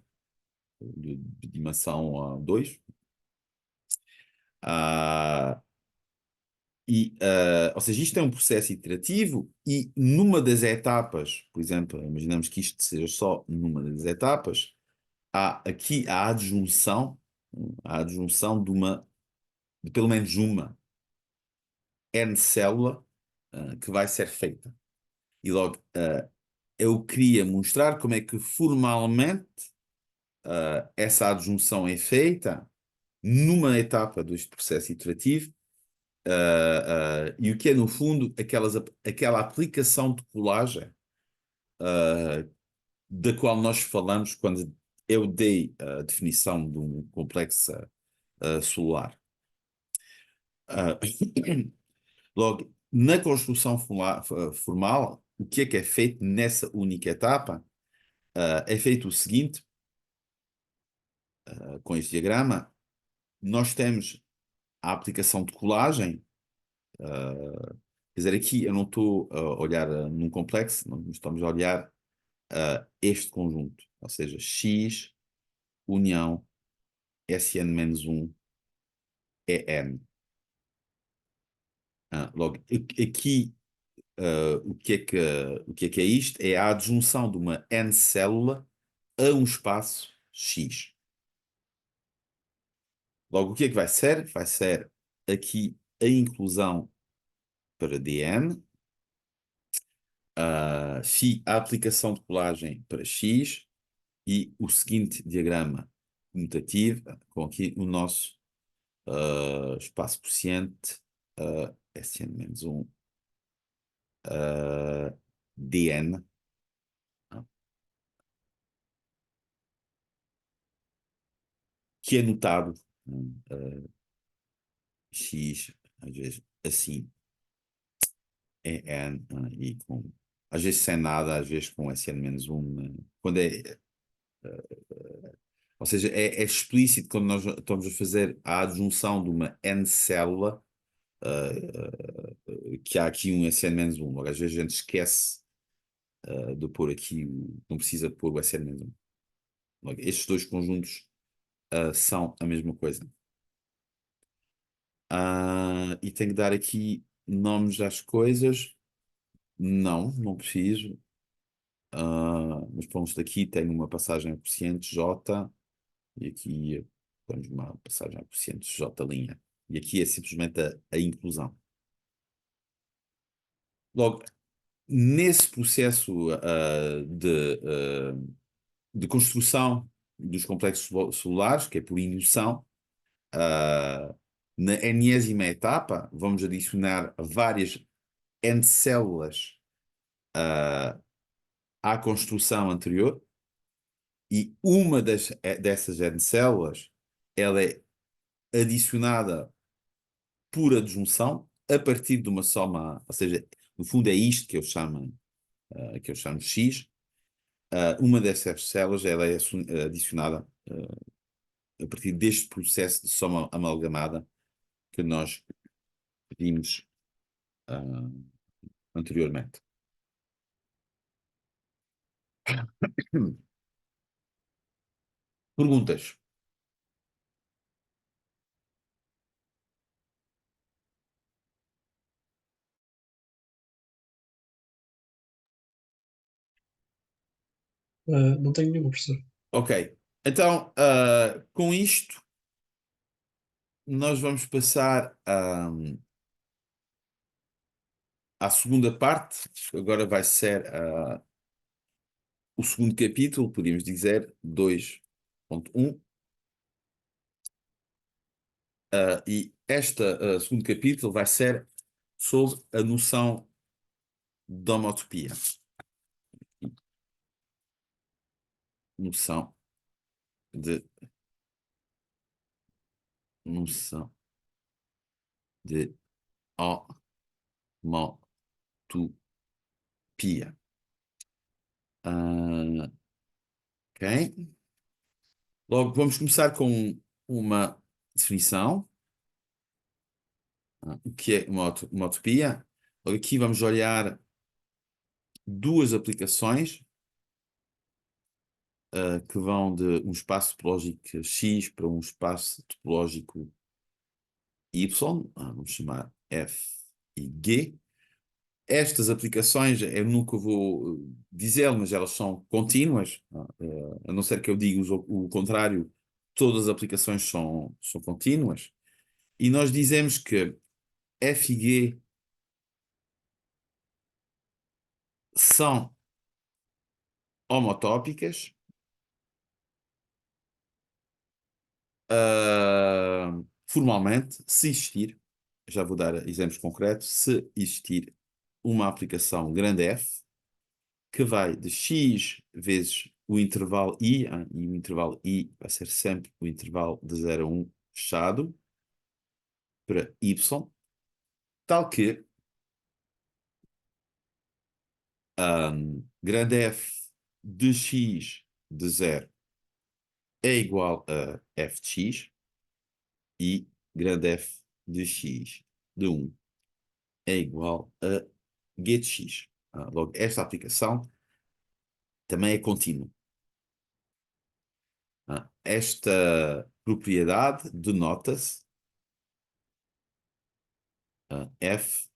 Speaker 1: de dimensão 2. Ou seja, isto é um processo iterativo e numa das etapas, por exemplo, imaginamos que isto seja só numa das etapas, há aqui de pelo menos uma N célula que vai ser feita. E logo, eu queria mostrar como é que formalmente essa adjunção é feita numa etapa deste processo iterativo. E o que é, no fundo, aquela aplicação de colagem da qual nós falamos quando eu dei a definição de um complexo solar. Logo, na construção formal, o que é feito nessa única etapa? É feito o seguinte, com este diagrama, nós temos a aplicação de colagem. Quer dizer, aqui eu não estou a olhar num complexo, nós estamos a olhar este conjunto, ou seja, X união Sn-1 é N. Logo, aqui o que é isto? É a adjunção de uma N célula a um espaço X. Logo, o que é que vai ser? Vai ser aqui a inclusão para Dn, a aplicação de colagem para X e o seguinte diagrama comutativo, com aqui o nosso espaço quociente Sn-1 Dn, que é notado X, às vezes assim, é N, e com, às vezes sem nada, às vezes com Sn-1, quando ou seja, é explícito quando nós estamos a fazer a adjunção de uma N célula, que há aqui um Sn-1. Logo, às vezes a gente esquece de pôr aqui, não precisa pôr o Sn-1. Logo, estes dois conjuntos são a mesma coisa. E tenho que dar aqui nomes às coisas. Não preciso. Mas para isto aqui tenho uma passagem a quociente J e aqui temos uma passagem a quociente J'. E aqui é simplesmente a inclusão. Logo, nesse processo de construção dos complexos celulares, que é por indução, na enésima etapa, vamos adicionar várias N células à construção anterior, e uma dessas N células ela é adicionada por adjunção a partir de uma soma, ou seja, no fundo é isto que eu chamo X. Uma dessas células ela é adicionada a partir deste processo de soma amalgamada que nós vimos anteriormente. Perguntas?
Speaker 3: Não tenho nenhuma, professor.
Speaker 1: Ok. Então, com isto, nós vamos passar à segunda parte. Agora vai ser o segundo capítulo, podíamos dizer, 2.1. E este segundo capítulo vai ser sobre a noção de homotopia. Noção de noção de homotopia. Ok? Logo, vamos começar com uma definição. O que é uma utopia? Logo, aqui vamos olhar duas aplicações que vão de um espaço topológico X para um espaço topológico Y, vamos chamar F e G. Estas aplicações, eu nunca vou dizer, mas elas são contínuas, a não ser que eu diga o contrário, todas as aplicações são contínuas. E nós dizemos que F e G são homotópicas, formalmente, se existir, já vou dar exemplos concretos, se existir uma aplicação grande F, que vai de x vezes o intervalo i, e o intervalo i vai ser sempre o intervalo de 0 a 1 fechado, para y, tal que grande F de x de 0 é igual a f de x, e grande F de x de 1 é igual a g de x. Logo, esta aplicação também é contínua. Esta propriedade denota-se F,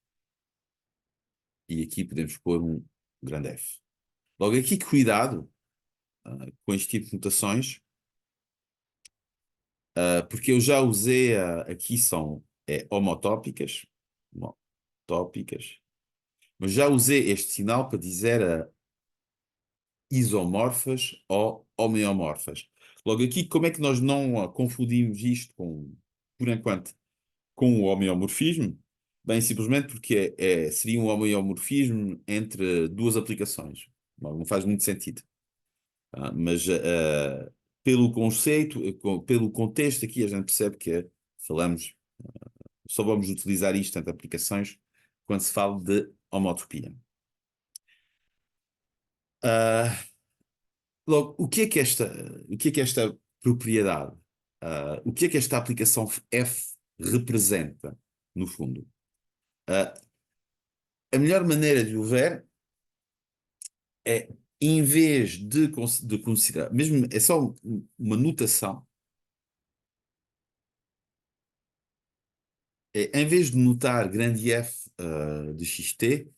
Speaker 1: e aqui podemos pôr um grande F. Logo, aqui cuidado com este tipo de notações, porque eu já usei, aqui são homotópicas, homotópicas, mas já usei este sinal para dizer isomorfas ou homeomorfas. Logo aqui, como é que nós não confundimos isto por enquanto, com o homeomorfismo? Bem, simplesmente porque seria um homeomorfismo entre duas aplicações. Não faz muito sentido. Mas pelo conceito, pelo contexto aqui, a gente percebe que falamos, só vamos utilizar isto entre aplicações quando se fala de homotopia. Logo, o que é que esta propriedade, o que é que esta aplicação F representa, no fundo? A melhor maneira de o ver é, em vez de considerar, mesmo é só uma notação, em vez de notar grande F de xt,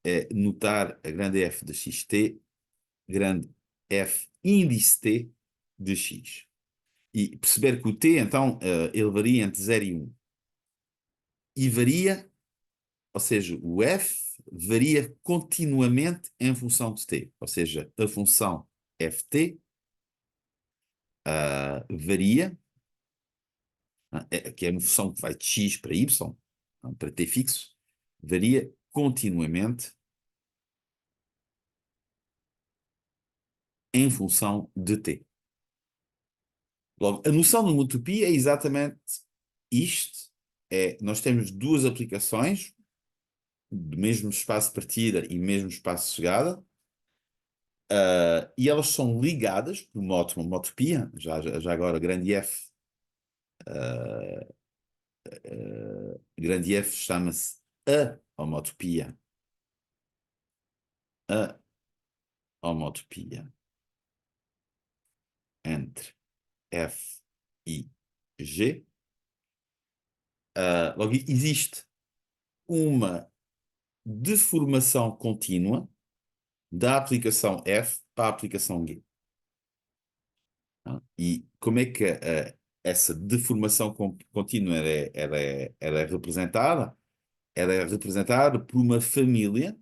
Speaker 1: é notar a grande F de xt, grande F índice t de x. E perceber que o t, então, ele varia entre 0 e 1. E varia, ou seja, o f varia continuamente em função de t. Ou seja, a função ft varia, que é uma função que vai de x para y, para t fixo, varia continuamente em função de t. Logo, a noção de uma utopia é exatamente isto. Nós temos duas aplicações do mesmo espaço de partida e mesmo espaço de chegada, e elas são ligadas por uma utopia, já agora grande F, grande F chama-se a homotopia, a homotopia entre F e G. Logo, existe uma deformação contínua da aplicação F para a aplicação G. E como é que essa deformação contínua ela é representada? Ela é representada por uma família,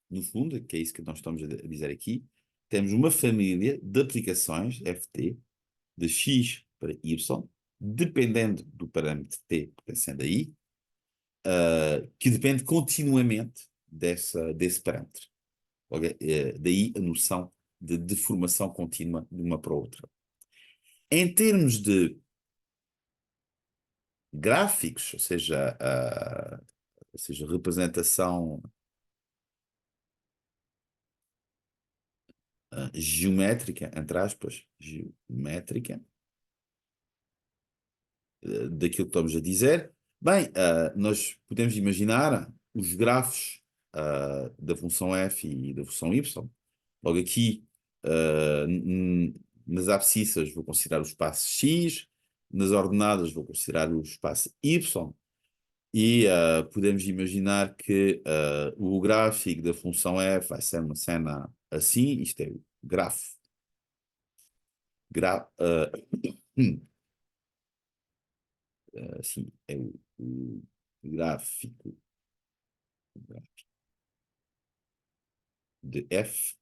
Speaker 1: no fundo, que é isso que nós estamos a dizer aqui. Temos uma família de aplicações FT de X para Y, dependendo do parâmetro T pertencendo a I, que depende continuamente desse parâmetro. Daí a noção de deformação contínua de uma para a outra. Em termos de gráficos, ou seja, representação geométrica, entre aspas, geométrica, daquilo que estamos a dizer, bem, nós podemos imaginar os grafos da função f e da função y. Logo aqui, nas abscissas vou considerar o espaço x, nas ordenadas vou considerar o espaço y, e podemos imaginar que o gráfico da função f vai ser uma cena assim, isto é o grafo. Assim, é o gráfico de f,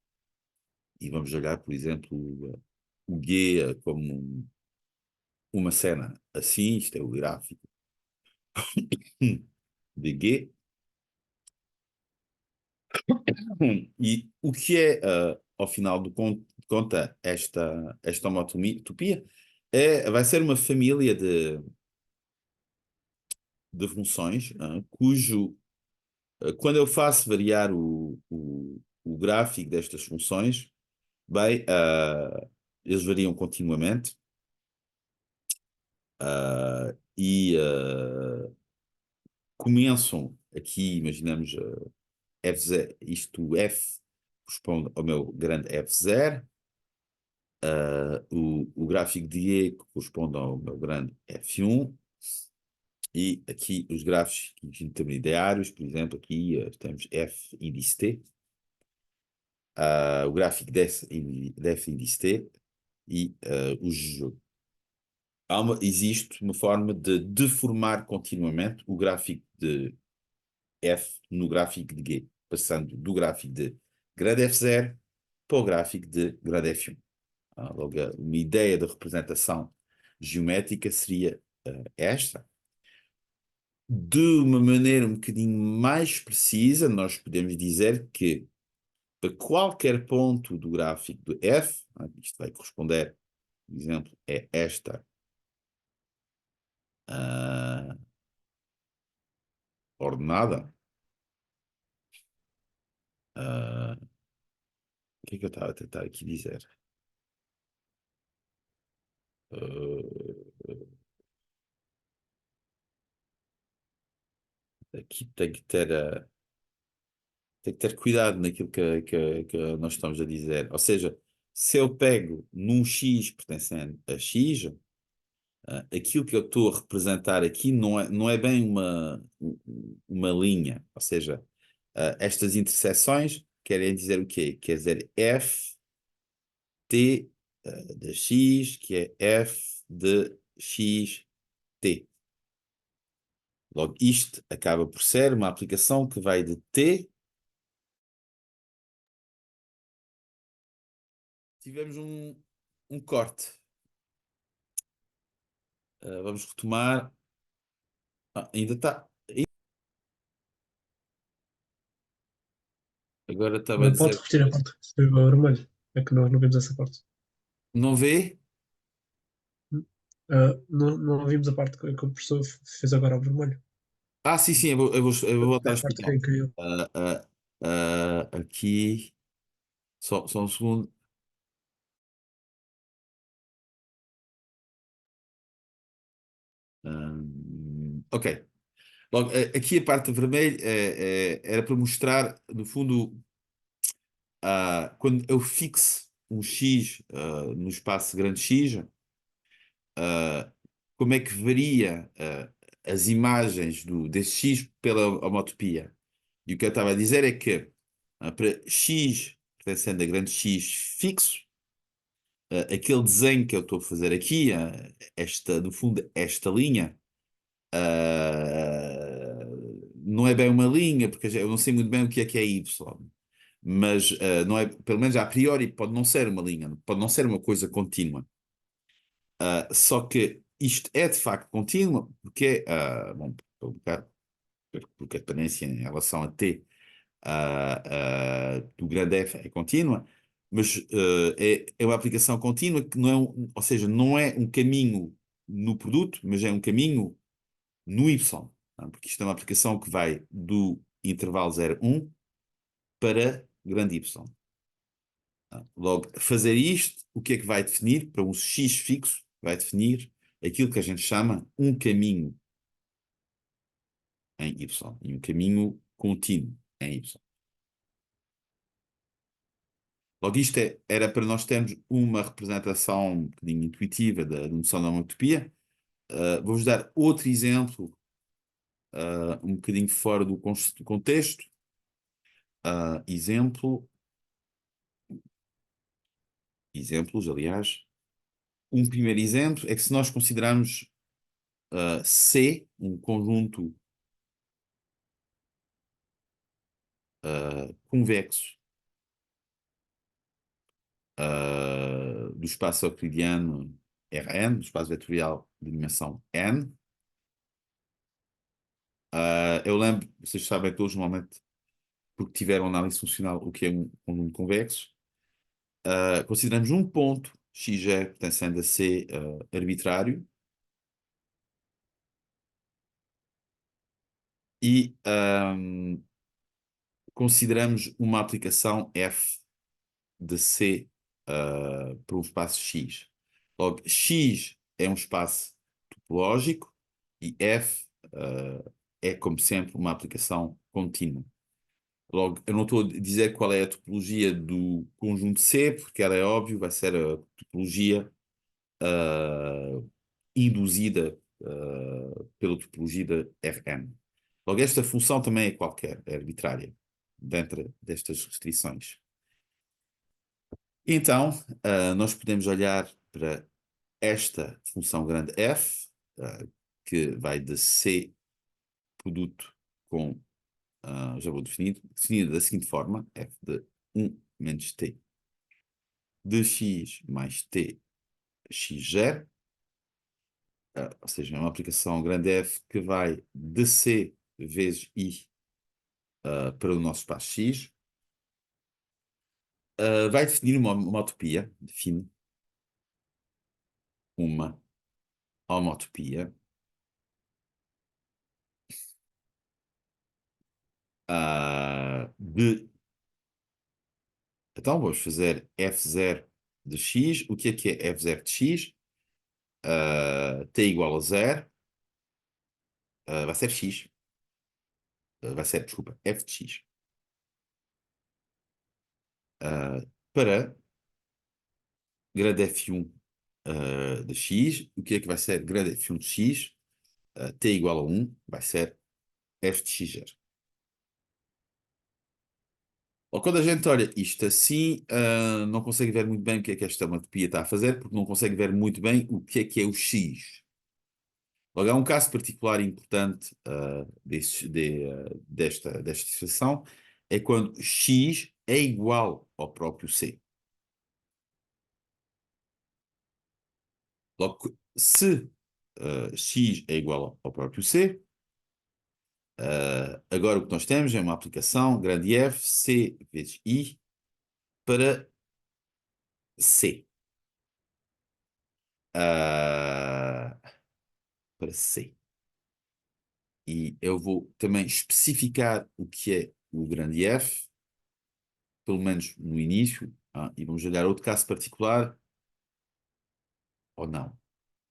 Speaker 1: e vamos olhar, por exemplo, o G como uma cena assim, isto é o gráfico de G. E o que é, ao final de conta, esta homotopia? Vai ser uma família de funções, cujo, quando eu faço variar o gráfico destas funções, bem, eles variam continuamente, e começam aqui, imaginamos, F0, isto F corresponde ao meu grande F0, o gráfico de E corresponde ao meu grande F1, e aqui os gráficos intermediários, por exemplo, aqui temos F índice T, o gráfico de F índice T, e existe uma forma de deformar continuamente o gráfico de F no gráfico de G, passando do gráfico de grande F0 para o gráfico de grande F1. Logo, uma ideia de representação geométrica seria esta. De uma maneira um bocadinho mais precisa, nós podemos dizer que para qualquer ponto do gráfico de F, isto vai corresponder, por exemplo, é esta ordenada. O que é que eu estava a tentar aqui dizer? Aqui tem que ter cuidado naquilo que nós estamos a dizer. Ou seja, se eu pego num X pertencente a X, aquilo que eu estou a representar aqui não é bem uma linha. Ou seja, estas interseções querem dizer o quê? Quer dizer F T de X, que é F de X T. Logo, isto acaba por ser uma aplicação que vai de T. Tivemos um corte. Vamos retomar. Ainda está. Agora estava a
Speaker 3: Pode
Speaker 1: dizer.
Speaker 3: repetir a parte que foi ao vermelho. É que nós não vimos essa parte.
Speaker 1: Não vê?
Speaker 3: Não vimos a parte que o professor fez agora ao vermelho.
Speaker 1: Sim, sim, eu vou voltar a
Speaker 3: A parte
Speaker 1: explicar.
Speaker 3: que caiu.
Speaker 1: Aqui. Só um segundo. Ok. Logo, aqui a parte vermelha era para mostrar, no fundo, quando eu fixo um X no espaço grande X, ah, como é que varia as imagens desse X pela homotopia. E o que eu estava a dizer é que para X pertencendo a grande X fixo, aquele desenho que eu estou a fazer aqui, no fundo, esta linha, não é bem uma linha, porque eu não sei muito bem o que é Y, mas não é, pelo menos a priori pode não ser uma linha, pode não ser uma coisa contínua. Só que isto é de facto contínua, porque, bom, porque a dependência em relação a T do grande F é contínua, mas é uma aplicação contínua que não é ou seja, não é um caminho no produto, mas é um caminho no Y, porque isto é uma aplicação que vai do intervalo 0, 1 para grande Y. Logo, fazer isto, o que é que vai definir? Para um X fixo, vai definir aquilo que a gente chama um caminho em Y, e um caminho contínuo em Y. Logo, era para nós termos uma representação um bocadinho intuitiva da noção da homotopia. Vou-vos dar outro exemplo, um bocadinho fora do contexto. Exemplos, aliás. Um primeiro exemplo é que se nós considerarmos C um conjunto convexo do espaço euclidiano Rn, do espaço vetorial de dimensão n. Eu lembro, vocês sabem todos, normalmente, porque tiveram análise funcional, o que é um conjunto convexo. Consideramos um ponto, xg, pertencendo a C arbitrário, e consideramos uma aplicação f de C para um espaço X. Logo, X é um espaço topológico e F é, como sempre, uma aplicação contínua. Logo, eu não estou a dizer qual é a topologia do conjunto C, porque ela é óbvio, vai ser a topologia induzida pela topologia da Rn. Logo, esta função também é qualquer, é arbitrária, dentro destas restrições. Então, nós podemos olhar para esta função grande f, que vai de C produto com, já vou definida da seguinte forma, f de 1 menos t de x mais t x0, ou seja, é uma aplicação grande f que vai de C vezes i para o nosso espaço x, vai definir uma homotopia, define uma homotopia de. Então vamos fazer f0 de x. O que é f0 de x? T igual a 0, vai ser x. Vai ser, desculpa, f de x. Para grande f1 de x, o que é que vai ser grande f1 de x? T igual a 1, vai ser f de x0. Ou quando a gente olha isto assim, não consegue ver muito bem o que é que esta homotopia está a fazer, porque não consegue ver muito bem o que é o x. Logo, há um caso particular importante desta situação, é quando x é igual ao próprio c. Logo, se x é igual ao próprio c, agora o que nós temos é uma aplicação grande F, c vezes i, para c. Para c. E eu vou também especificar o que é o grande F, pelo menos no início, e vamos olhar outro caso particular, ou não.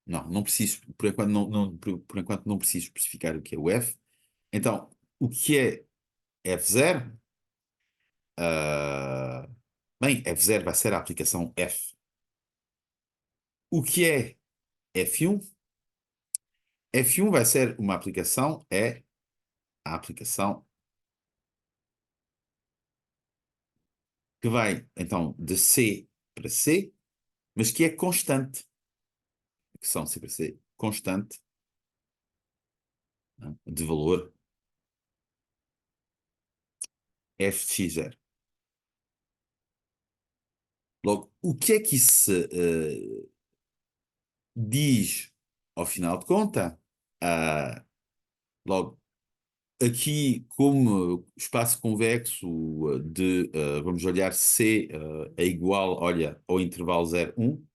Speaker 1: Não, não preciso, por enquanto por enquanto não preciso especificar o que é o F. Então, o que é F0? Bem, F0 vai ser a aplicação F. O que é F1. F1 vai ser uma aplicação, é a aplicação que vai, então, de C para C, mas que é constante. Que são C para C, constante, né, de valor f de x0. Logo, o que é que isso diz ao final de conta? Ah, logo, aqui, como espaço convexo vamos olhar C é igual, olha, ao intervalo 0, 1,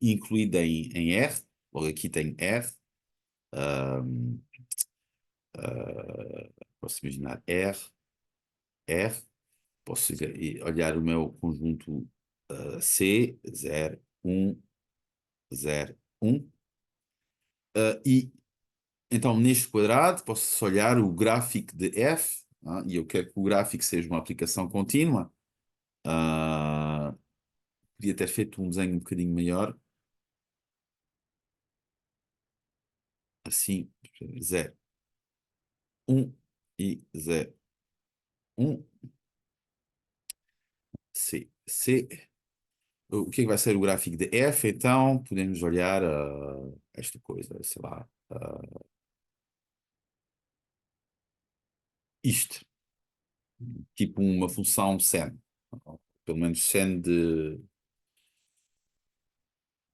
Speaker 1: incluído em R, logo aqui tem R, posso imaginar R, posso olhar o meu conjunto C, 0, 1, 0, 1, e então neste quadrado posso olhar o gráfico de F, e eu quero que o gráfico seja uma aplicação contínua. Podia ter feito um desenho um bocadinho maior, assim, 0, 1 e 0, 1, C, C. O que é que vai ser o gráfico de F? Então, podemos olhar esta coisa, sei lá, isto, tipo uma função sen, pelo menos sen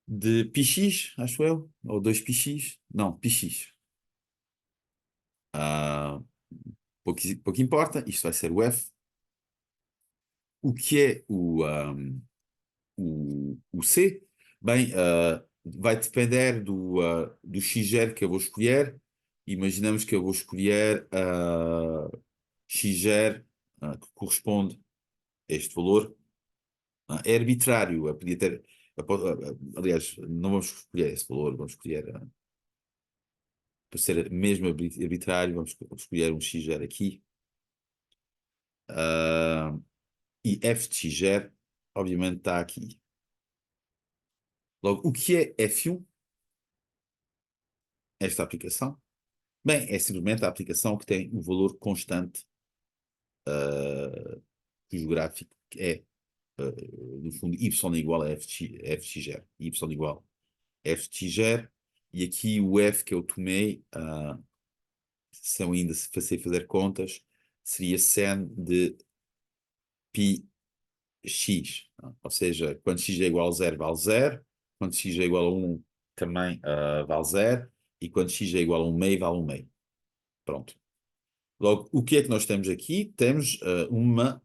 Speaker 1: de πx, acho eu, ou 2πx, não, πx. Pouco importa, isto vai ser o F. O que é o C? Bem, vai depender do x0 que eu vou escolher. Imaginamos que eu vou escolher x0 que corresponde a este valor. É arbitrário, podia ter. Aliás, não vamos escolher esse valor, vamos escolher, para ser mesmo arbitrário, vamos escolher um x0 aqui. E f de x0, obviamente, está aqui. Logo, o que é F1? Esta aplicação? Bem, é simplesmente a aplicação que tem um valor constante cujo gráfico é, no fundo, y igual a f de x0. Y igual a f de x0. E aqui o f que eu tomei, se eu ainda sei fazer contas, seria sen de πx. Ou seja, quando x é igual a 0, vale 0. Quando x é igual a 1, também vale 0. E quando x é igual a 1 meio, vale 1 meio. Pronto. Logo, o que é que nós temos aqui? Temos uma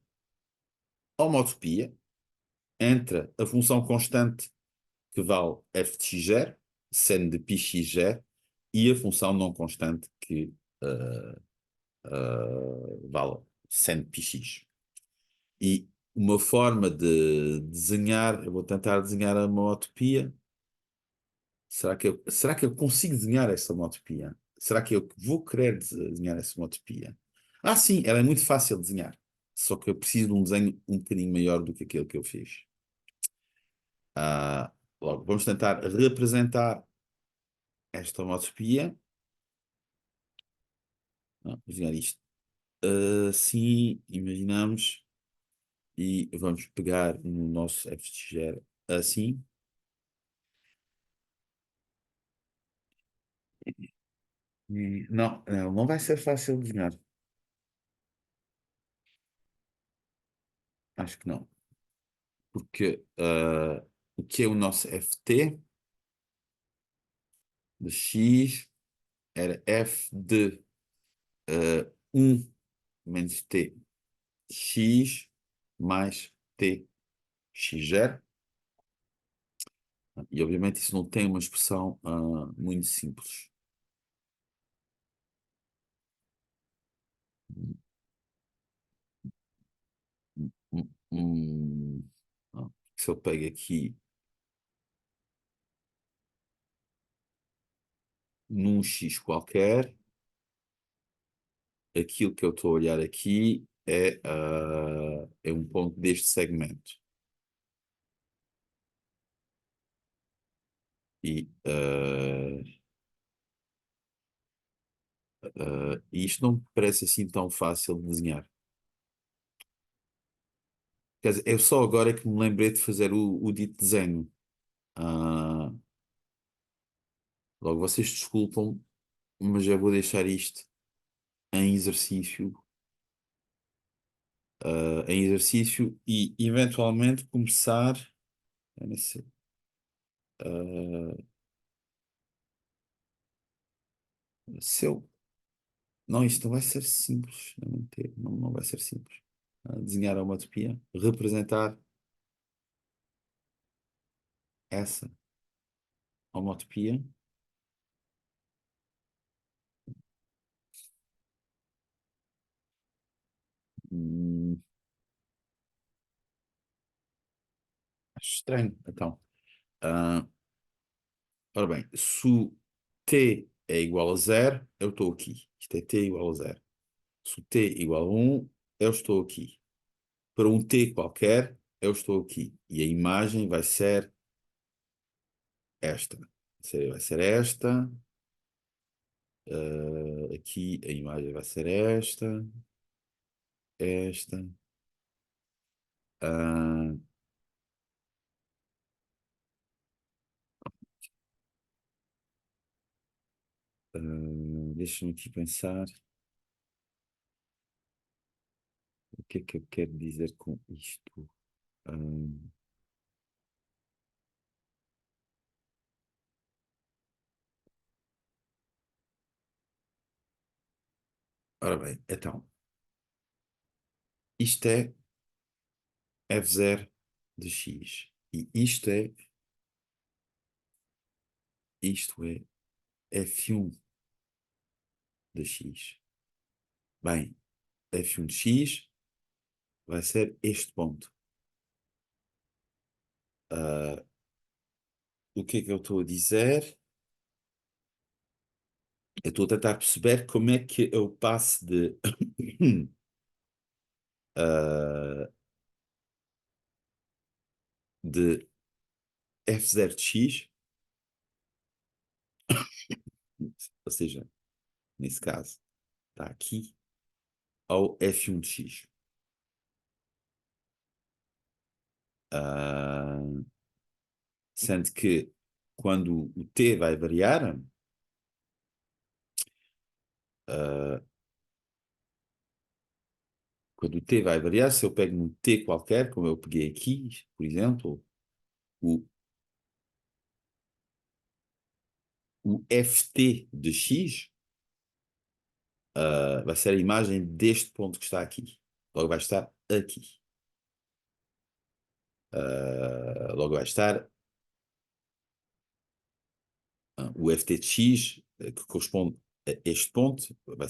Speaker 1: homotopia entre a função constante que vale f de x0, sen de πx0, e a função não constante que vale sen de πx. E uma forma de desenhar, eu vou tentar desenhar a homotopia. Será que eu consigo desenhar essa homotopia? Será que eu vou querer desenhar essa homotopia? Sim, ela é muito fácil de desenhar. Só que eu preciso de um desenho um bocadinho maior do que aquele que eu fiz. Ah, Logo, vamos tentar representar esta homotopia. Desenhar isto assim, imaginamos, e vamos pegar no nosso FXGR assim. Não, não vai ser fácil de desenhar. Acho que não. Porque o que é o nosso FT de X era F de 1 menos T X mais T X0. E obviamente isso não tem uma expressão muito simples. Se eu pego aqui num X qualquer, aquilo que eu estou a olhar aqui é um ponto deste segmento. E E isto não me parece assim tão fácil de desenhar. Quer dizer, é só agora que me lembrei de fazer o dito desenho. Ah, logo, vocês desculpam, mas eu vou deixar isto em exercício, e eventualmente começar. Eu não sei, se eu, não, isto não vai ser simples. Eu não vai ser simples. Desenhar a homotopia, representar essa homotopia. Hum, Acho estranho. Então, ah, ora bem, se o t é igual a zero, eu estou aqui. Isto é t igual a zero. Se o t igual a 1, eu estou aqui. Para um t qualquer, eu estou aqui. E a imagem vai ser esta. Vai ser esta. Aqui a imagem vai ser esta. Esta. Ah, Deixa-me aqui pensar. O que é que eu quero dizer com isto? Ah, Ora bem, então, isto é f0 de x. E isto é f1 de x. Bem, f1 de x vai ser este ponto. Ah, o que é que eu estou a dizer? Eu estou a tentar perceber como é que eu passo de, ah, de f0 de x, ou seja, nesse caso, está aqui, ao f1 de x. Ah, Sendo que quando o t vai variar, ah, quando o t vai variar, se eu pego um t qualquer, como eu peguei aqui, por exemplo, o, o ft de x, vai ser a imagem deste ponto que está aqui. Logo vai estar aqui. Logo vai estar o ft de x, que corresponde a este ponto, vai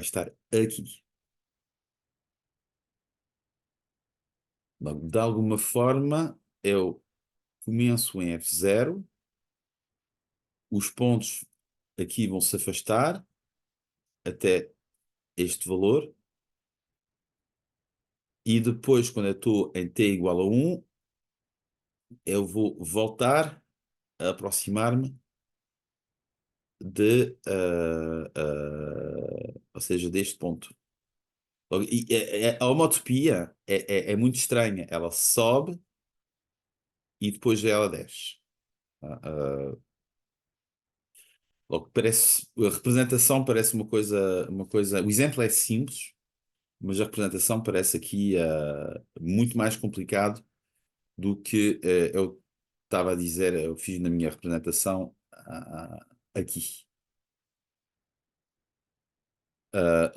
Speaker 1: estar aqui. Logo, de alguma forma, eu começo em f0, os pontos aqui vão se afastar até este valor, e depois, quando eu estou em t igual a 1, eu vou voltar a aproximar-me ou seja, deste ponto. E a homotopia é muito estranha. Ela sobe e depois ela desce. Ah, ah, Logo parece, a representação parece uma coisa. O exemplo é simples, mas a representação parece aqui muito mais complicado do que eu estava a dizer, eu fiz na minha representação aqui.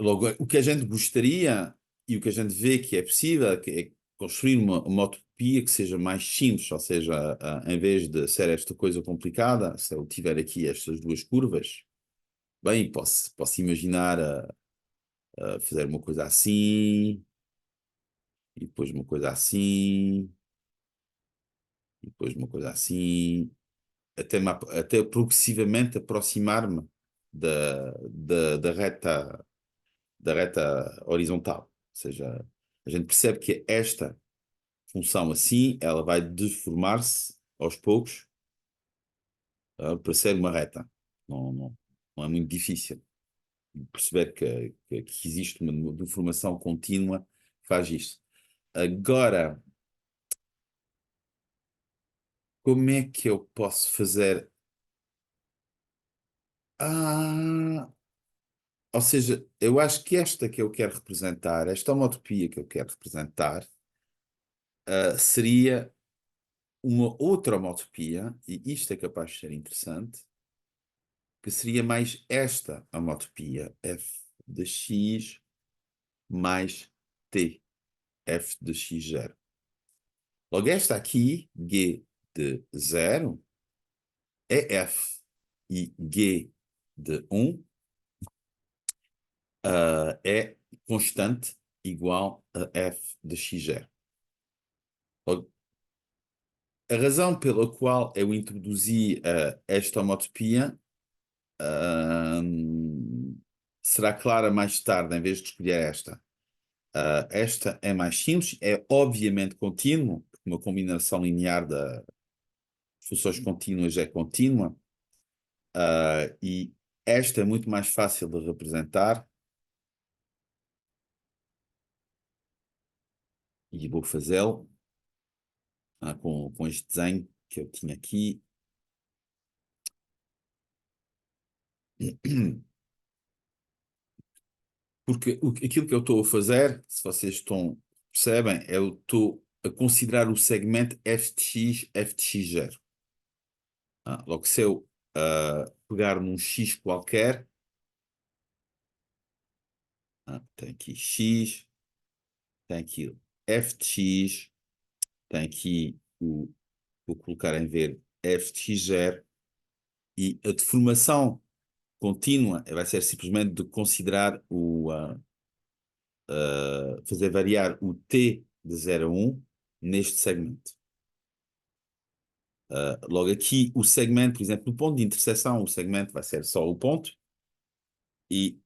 Speaker 1: Logo, o que a gente gostaria e o que a gente vê que é possível é construir uma utopia que seja mais simples, ou seja, em vez de ser esta coisa complicada, se eu tiver aqui estas duas curvas, bem, posso imaginar a fazer uma coisa assim, e depois uma coisa assim, e depois uma coisa assim, até progressivamente aproximar-me da reta horizontal. Ou seja, a gente percebe que esta função assim, ela vai deformar-se aos poucos, para ser uma reta. Não, não. Não é muito difícil perceber que existe uma deformação contínua que faz isto. Agora, como é que eu posso fazer? Ou seja, eu acho que esta que eu quero representar, esta homotopia que eu quero representar, seria uma outra homotopia, e isto é capaz de ser interessante, que seria mais esta homotopia, f de x mais t, f de x0. Logo, esta aqui, g de 0, é f, e g de 1 é constante igual a f de x0. Logo, a razão pela qual eu introduzi esta homotopia será clara mais tarde, em vez de escolher esta. Esta é mais simples, é obviamente contínuo, porque uma combinação linear de funções contínuas é contínua, e esta é muito mais fácil de representar, e vou fazê-lo com este desenho que eu tinha aqui. Porque aquilo que eu estou a fazer, se vocês percebem, eu estou a considerar o segmento f de x, f de x0. Logo, se eu pegar num x qualquer, tem aqui x, tem aqui f de x, tem aqui vou colocar em verde f de x0, e a deformação contínua vai ser simplesmente de considerar fazer variar o t de 0 a 1 neste segmento. Logo aqui, o segmento, por exemplo, no ponto de interseção, o segmento vai ser só o ponto. E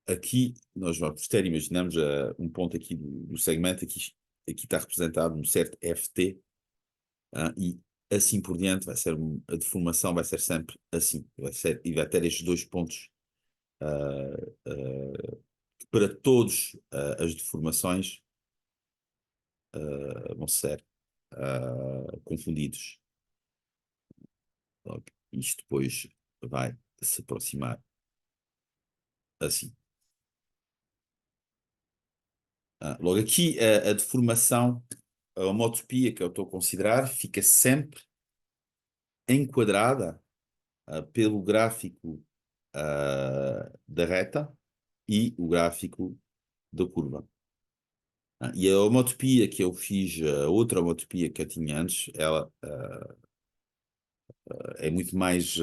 Speaker 1: aqui, nós vamos ter, imaginamos um ponto aqui do segmento, aqui está representado um certo ft, e assim por diante, a deformação vai ser sempre assim. E vai ter estes dois pontos que para todos as deformações vão ser confundidos. Logo, isto depois vai se aproximar assim. Logo aqui, a deformação, a homotopia que eu estou a considerar, fica sempre enquadrada pelo gráfico da reta e o gráfico da curva. E a homotopia que eu fiz, a outra homotopia que eu tinha antes, ela é muito mais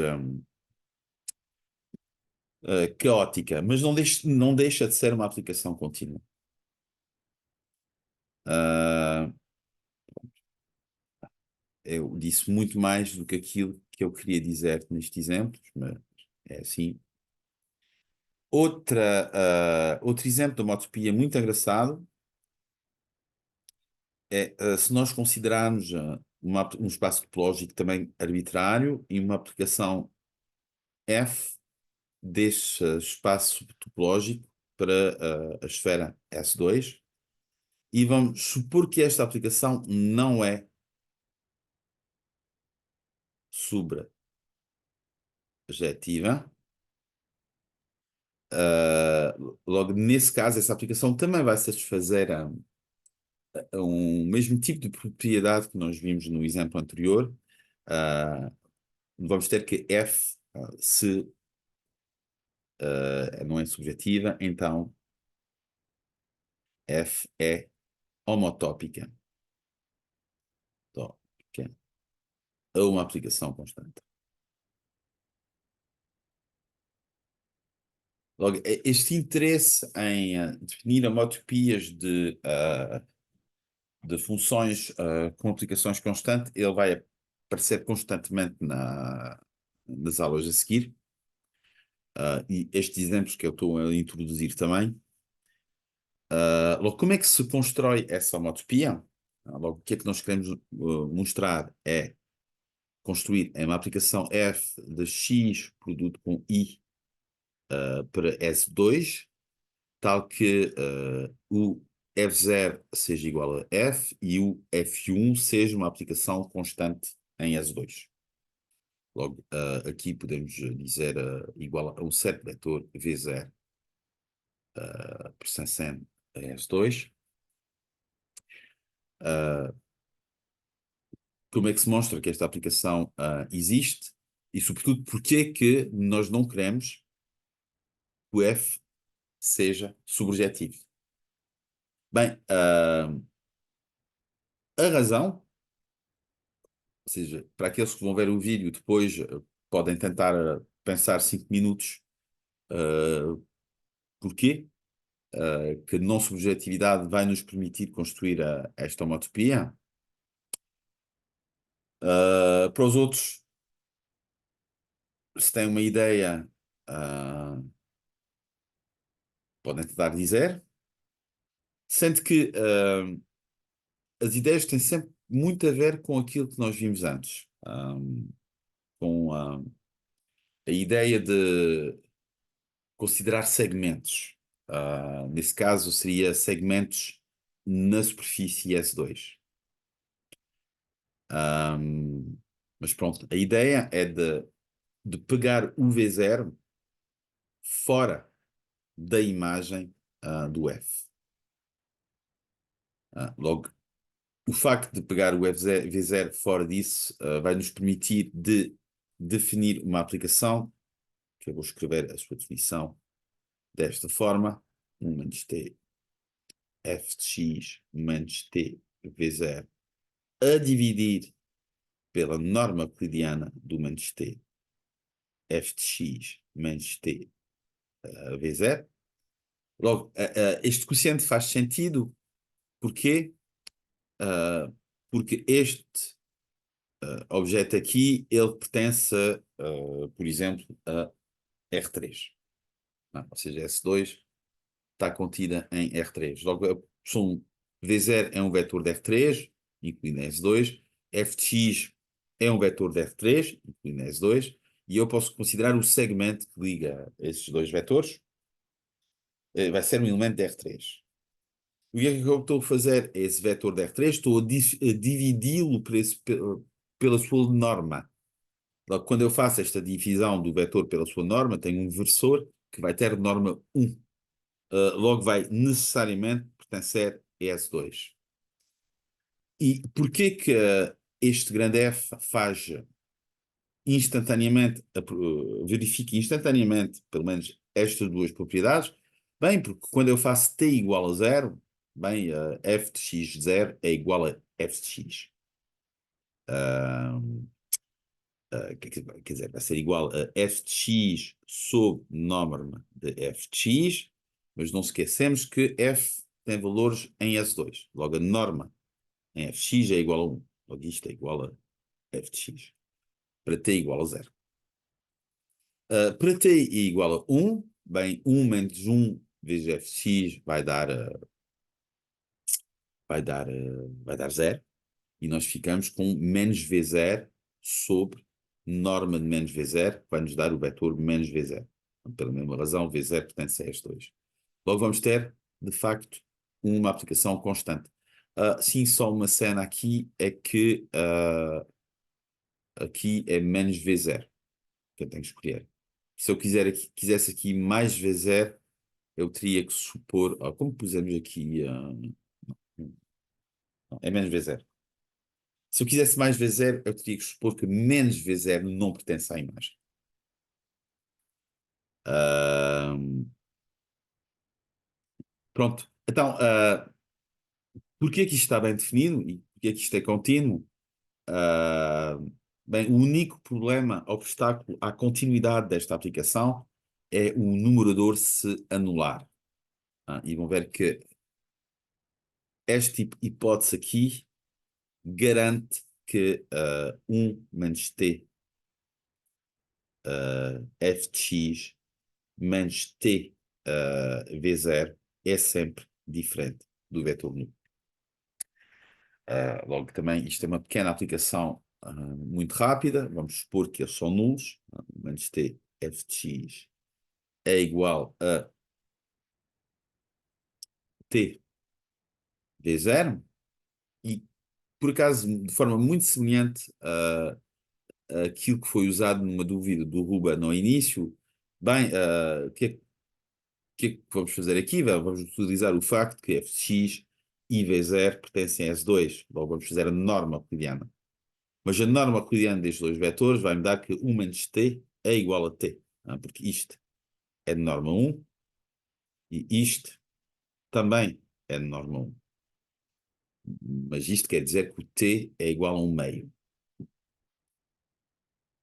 Speaker 1: caótica, mas não deixa de ser uma aplicação contínua. Eu disse muito mais do que aquilo que eu queria dizer neste exemplo, mas é assim. Outro exemplo de uma utopia muito engraçado é se nós considerarmos um espaço topológico também arbitrário e uma aplicação F deste espaço topológico para a esfera S2, e vamos supor que esta aplicação não é subjetiva. Logo, nesse caso, essa aplicação também vai satisfazer a um mesmo tipo de propriedade que nós vimos no exemplo anterior. Vamos ter que f, se não é subjetiva, então f é homotópica. Tópica a uma aplicação constante. Logo, este interesse em definir homotopias de funções com aplicações constantes, ele vai aparecer constantemente nas aulas a seguir. E estes exemplos que eu estou a introduzir também. Logo, como é que se constrói essa homotopia? Logo, o que é que nós queremos mostrar é construir uma aplicação f de x produto com i para S2, tal que o F0 seja igual a F e o F1 seja uma aplicação constante em S2. Logo, aqui podemos dizer igual a um certo vetor V0 pertence a S2. Como é que se mostra que esta aplicação existe e, sobretudo, porque é que nós não queremos que o F seja subrejetivo? Bem, a razão, ou seja, para aqueles que vão ver o vídeo depois, podem tentar pensar 5 minutos porquê que a não subjetividade vai nos permitir construir esta homotopia. Para os outros, se têm uma ideia, podem tentar dizer, sendo que as ideias têm sempre muito a ver com aquilo que nós vimos antes, com a ideia de considerar segmentos. Nesse caso, seria segmentos na superfície S2. Mas pronto, a ideia é de pegar o V0 fora da imagem do F. Logo, o facto de pegar o V0 fora disso vai nos permitir de definir uma aplicação, que eu vou escrever a sua definição desta forma, 1 menos t f de x menos t V0 a dividir pela norma euclidiana do menos t f de x menos t V0. Logo, este quociente faz sentido porque, porque este objeto aqui, ele pertence, por exemplo, a R3. Não, ou seja, S2 está contida em R3. Logo, V0 é um vetor de R3, incluindo S2. F de x é um vetor de R3, incluindo S2. E eu posso considerar o segmento que liga esses dois vetores. Vai ser um elemento de R3. O que é que eu estou a fazer? Esse vetor de R3, estou a dividi-lo pela sua norma. Logo, quando eu faço esta divisão do vetor pela sua norma, tenho um versor que vai ter norma 1. Logo vai necessariamente pertencer a S2. E porquê que este grande F faz instantaneamente, verifica instantaneamente, pelo menos estas duas propriedades? Bem, porque quando eu faço t igual a 0, bem, f de x de 0 é igual a f de x. Quer dizer, vai ser igual a f de x sob norma de f de x, mas não esquecemos que f tem valores em S2. Logo, a norma em f de x é igual a 1. Logo, isto é igual a f de x. Para t igual a 0. Para t igual a 1, bem, 1 menos 1 vezes f de x vai dar 0. E nós ficamos com menos V0 sobre norma de menos V0, que vai nos dar o vetor menos V0. Pela mesma razão, V0 pertence a S2. Logo vamos ter, de facto, uma aplicação constante. Sim, só uma cena aqui é que aqui é menos V0 que eu tenho que escolher. Se eu quisesse aqui mais V0, eu teria que supor, como pusemos aqui, é menos V0. Se eu quisesse mais V0, eu teria que supor que menos V0 não pertence à imagem. Pronto. Então, porquê que isto está bem definido e porquê que isto é contínuo? Bem, o único problema, obstáculo à continuidade desta aplicação é o numerador se anular. E vão ver que esta hipótese aqui garante que 1 menos t f de x menos t V0 é sempre diferente do vetor nu. Logo também, isto é uma pequena aplicação muito rápida. Vamos supor que eles são nulos. Menos t f de x é igual a t v0. E, por acaso, de forma muito semelhante àquilo que foi usado numa dúvida do Ruben no início, bem, o que é que vamos fazer aqui? Vamos utilizar o facto que f de x e v0 pertencem a S2. Logo, vamos fazer a norma euclidiana. Mas a norma euclidiana destes dois vetores vai-me dar que 1 menos t é igual a t. Porque isto é de norma 1 e isto também é de norma 1. Mas isto quer dizer que o t é igual a 1 meio.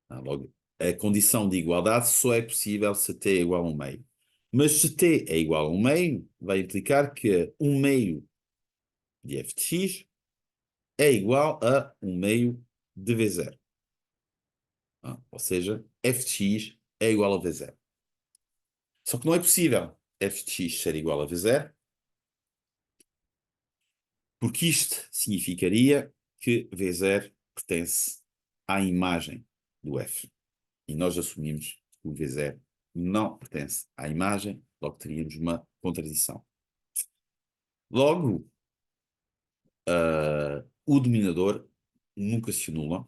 Speaker 1: Logo, a condição de igualdade só é possível se t é igual a 1 meio. Mas se t é igual a 1 meio, vai implicar que 1 meio de f de x é igual a 1 meio de v0. Ou seja, f de x é igual a v0. Só que não é possível f de x ser igual a v0, porque isto significaria que v0 pertence à imagem do f. E nós assumimos que o v0 não pertence à imagem, logo teríamos uma contradição. Logo, o dominador nunca se anula,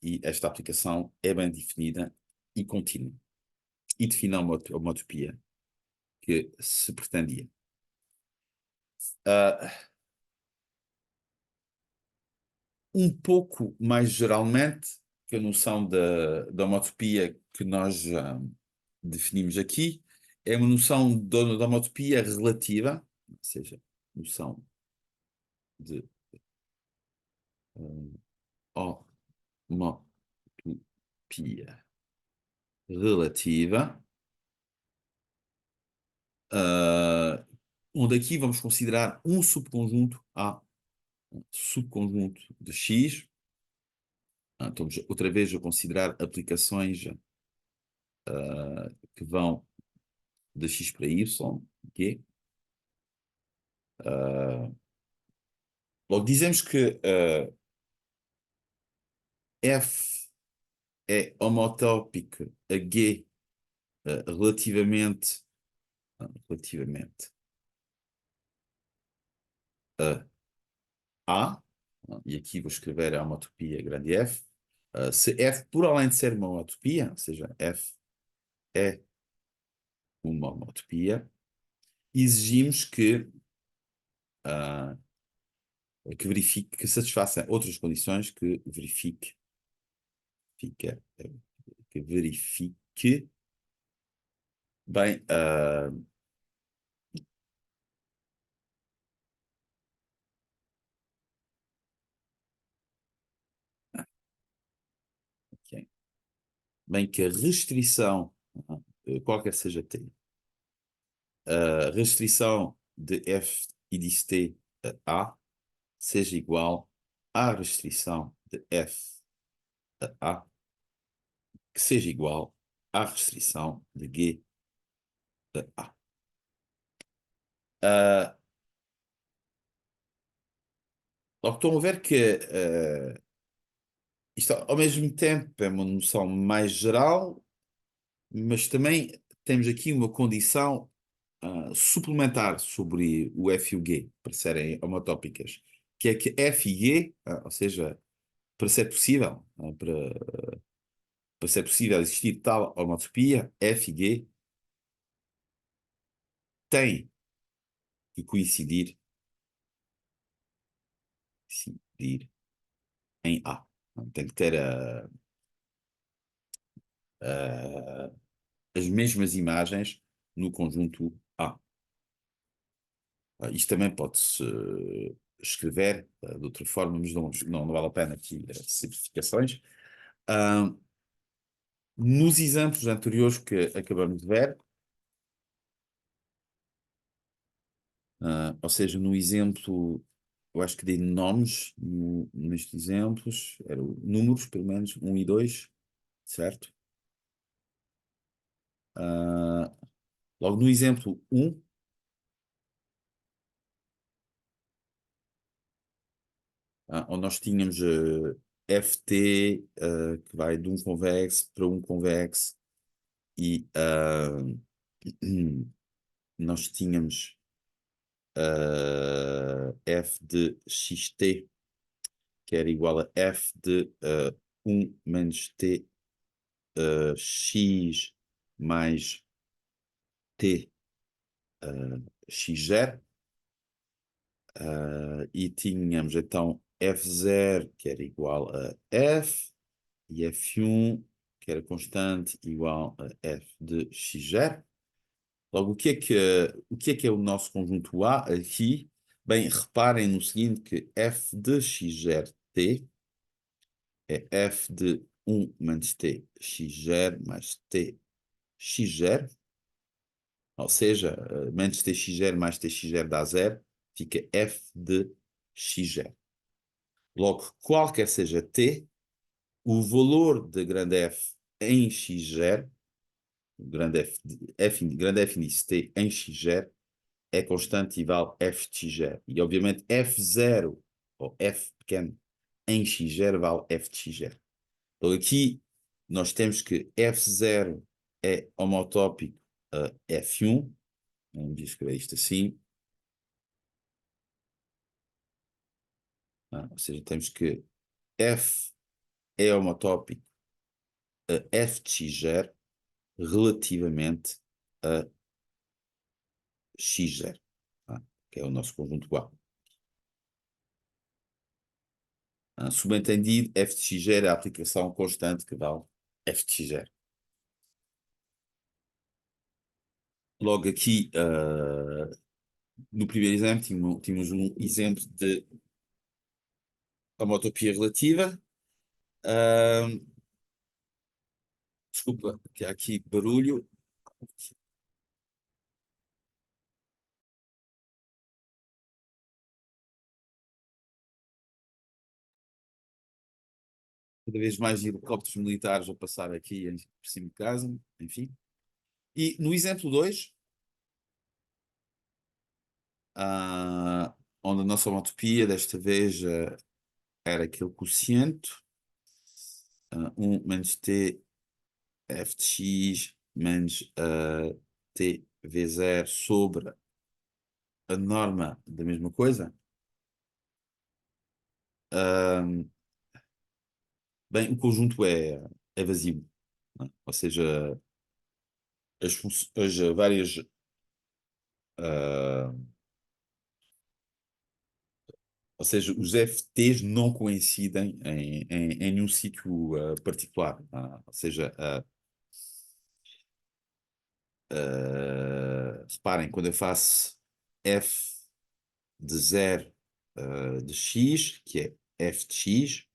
Speaker 1: e esta aplicação é bem definida e contínua. E define a homotopia que se pretendia. Um pouco mais geralmente, que a noção da homotopia que nós definimos aqui é uma noção da homotopia relativa, ou seja, noção de homotopia relativa, onde aqui vamos considerar um subconjunto A, um subconjunto de X. Então, outra vez, a considerar aplicações que vão de X para Y, Q. Logo, dizemos que F é homotópico a G relativamente a A, e aqui vou escrever a homotopia grande F. Se F, por além de ser uma homotopia, ou seja, F é uma homotopia, exigimos que verifique, que satisfaça outras condições, que verifique, bem, okay, bem que a restrição, qualquer seja T, a restrição de F índice T a A seja igual à restrição de F a A, que seja igual à restrição de G a A. Logo, estão a ver que isto, ao mesmo tempo, é uma noção mais geral, mas também temos aqui uma condição suplementar sobre o F e o G, para serem homotópicas, que é que F e G, ou seja, para ser possível, para ser possível existir tal homotopia, F e G têm que coincidir em A. Tem que ter as mesmas imagens no conjunto A. Isto também pode-se escrever de outra forma, mas não vale a pena aqui simplificações. Nos exemplos anteriores que acabamos de ver, ou seja, no exemplo, eu acho que dei nomes nestes exemplos, eram números, pelo menos, 1 e 2, certo? Logo no exemplo 1, onde nós tínhamos ft, que vai de um convexo para um convexo, e nós tínhamos f de xt, que era igual a f de 1 menos t x mais t x0, e tínhamos então f0, que era igual a f, e f1, que era constante, igual a f de x0. Logo, o que é o nosso conjunto A aqui? Bem, reparem no seguinte, que f de x0 t é f de 1 menos t x0 mais t x0, ou seja, menos t x0 mais t x0 dá 0, fica f de x0. Logo, qualquer seja t, o valor de grande f em x0, grande f índice t em x0, é constante e vale f de x0. E, obviamente, f0, ou f pequeno, em x0 vale f de x0. Então, aqui, nós temos que f0 é homotópico a f1. Vamos escrever isto assim. Ou seja, temos que f é homotópico a f de x0 relativamente a x0, que é o nosso conjunto A. Subentendido, f de x0 é a aplicação constante que vale f de x0. Logo aqui, no primeiro exemplo, tínhamos um exemplo de homotopia relativa. Desculpa, que há aqui barulho. Cada vez mais helicópteros militares a passar aqui por cima de casa, enfim. E no exemplo 2, onde a nossa homotopia, desta vez, era aquele quociente, 1 menos t f de x menos t v0 sobre a norma da mesma coisa. Bem, o conjunto é vazio, não é? Ou seja, as várias ou seja, os FTs não coincidem em nenhum sítio particular. Ou seja, reparem, quando eu faço f de 0 de x, que é f de x,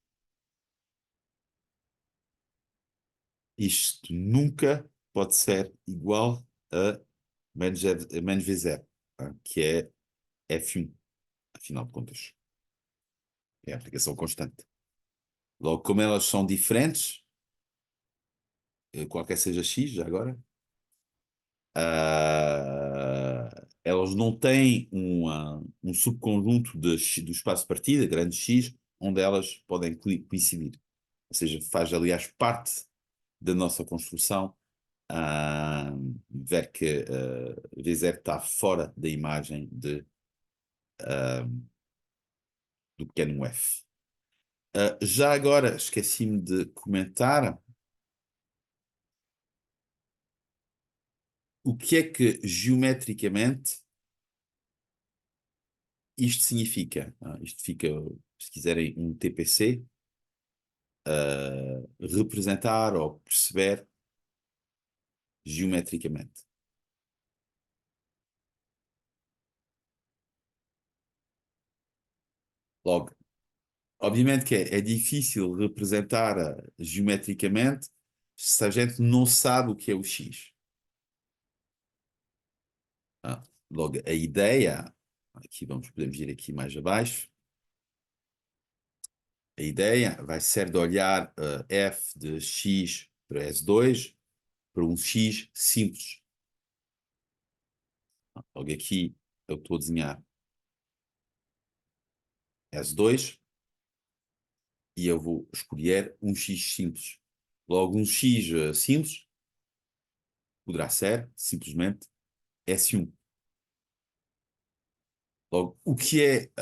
Speaker 1: isto nunca pode ser igual a menos v0, que é f1, afinal de contas. É a aplicação constante. Logo, como elas são diferentes, qualquer seja x, já agora, elas não têm um subconjunto do espaço de partida, grande X, onde elas podem coincidir. Ou seja, faz, aliás, parte da nossa construção ver que V0 está fora da imagem do pequeno f. Já agora, esqueci-me de comentar o que é que geometricamente isto significa. Isto fica, se quiserem, um TPC, representar ou perceber geometricamente. Logo, obviamente que é difícil representar geometricamente se a gente não sabe o que é o x. Logo, a ideia, aqui podemos ir aqui mais abaixo, a ideia vai ser de olhar f de x para S2 para um x simples. Logo aqui eu estou a desenhar S2, e eu vou escolher um x simples. Logo, um x simples poderá ser simplesmente S1. Logo, o que é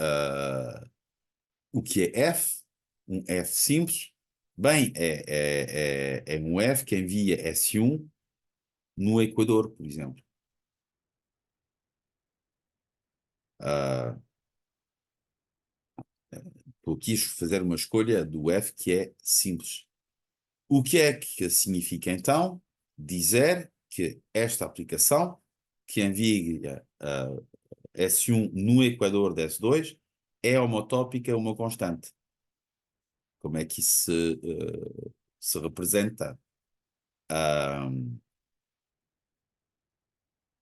Speaker 1: F? Um F simples, bem, é um F que envia S1 no equador, por exemplo. Eu quis fazer uma escolha do F que é simples. O que é que significa, então, dizer que esta aplicação, que envia S1 no equador de S2, é homotópica uma constante? Como é que isso se representa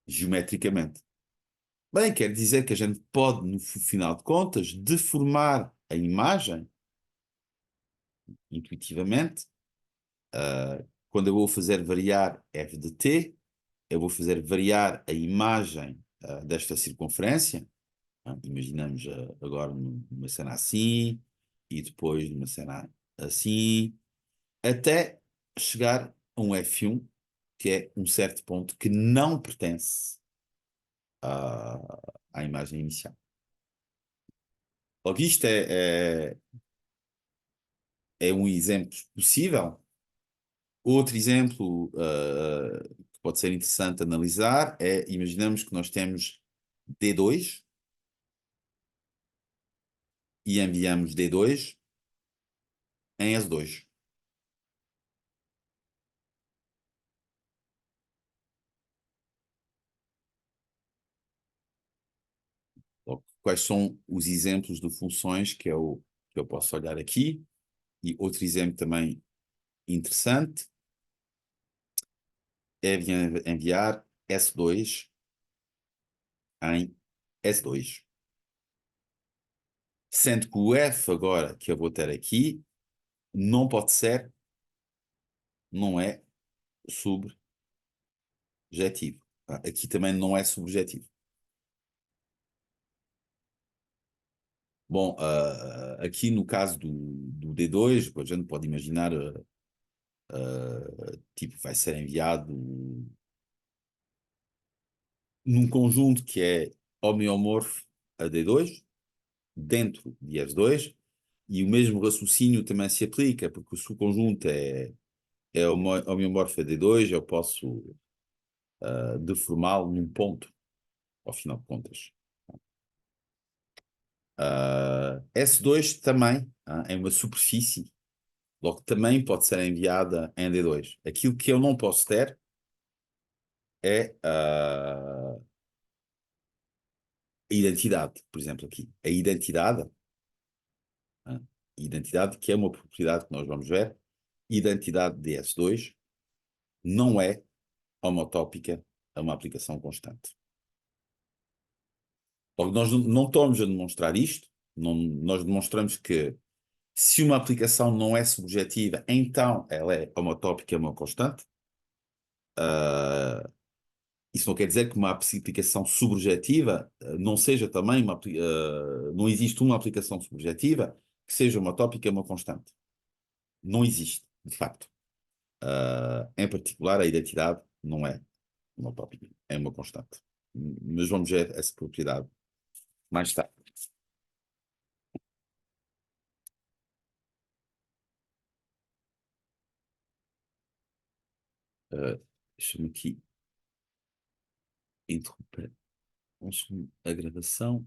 Speaker 1: geometricamente? Bem, quer dizer que a gente pode, no final de contas, deformar a imagem intuitivamente. Quando eu vou fazer variar f de t, eu vou fazer variar a imagem desta circunferência. Imaginamos agora numa cena assim, e depois numa cena assim, até chegar a um F1, que é um certo ponto que não pertence à imagem inicial. Logo, isto é um exemplo possível. Outro exemplo que pode ser interessante analisar é, imaginamos que nós temos D2 e enviamos D2 em S2. Logo, quais são os exemplos de funções que eu posso olhar aqui? E outro exemplo também interessante é enviar S2 em S2. Sendo que o F agora que eu vou ter aqui não pode ser, não é subjetivo. Aqui também não é subjetivo. Bom, aqui no caso do D2, a gente pode imaginar, tipo, vai ser enviado num conjunto que é homeomorfo a D2, dentro de S2, e o mesmo raciocínio também se aplica, porque se o conjunto é homeomorfo a D2, eu posso deformá-lo num ponto, ao final de contas. S2 também é uma superfície, logo também pode ser enviada em D2. Aquilo que eu não posso ter é a identidade, por exemplo, aqui. A identidade, que é uma propriedade que nós vamos ver, identidade de S2 não é homotópica a uma aplicação constante. Logo, nós não estamos a demonstrar isto, nós demonstramos que se uma aplicação não é subjetiva, então ela é homotópica a uma constante. Isso não quer dizer que uma aplicação subjetiva não seja também não existe uma aplicação subjetiva que seja uma tópica e uma constante. Não existe, de facto. Em particular, a identidade não é uma tópica, é uma constante. Mas vamos ver essa propriedade mais tarde. Deixa-me aqui interromper um segundo a gravação.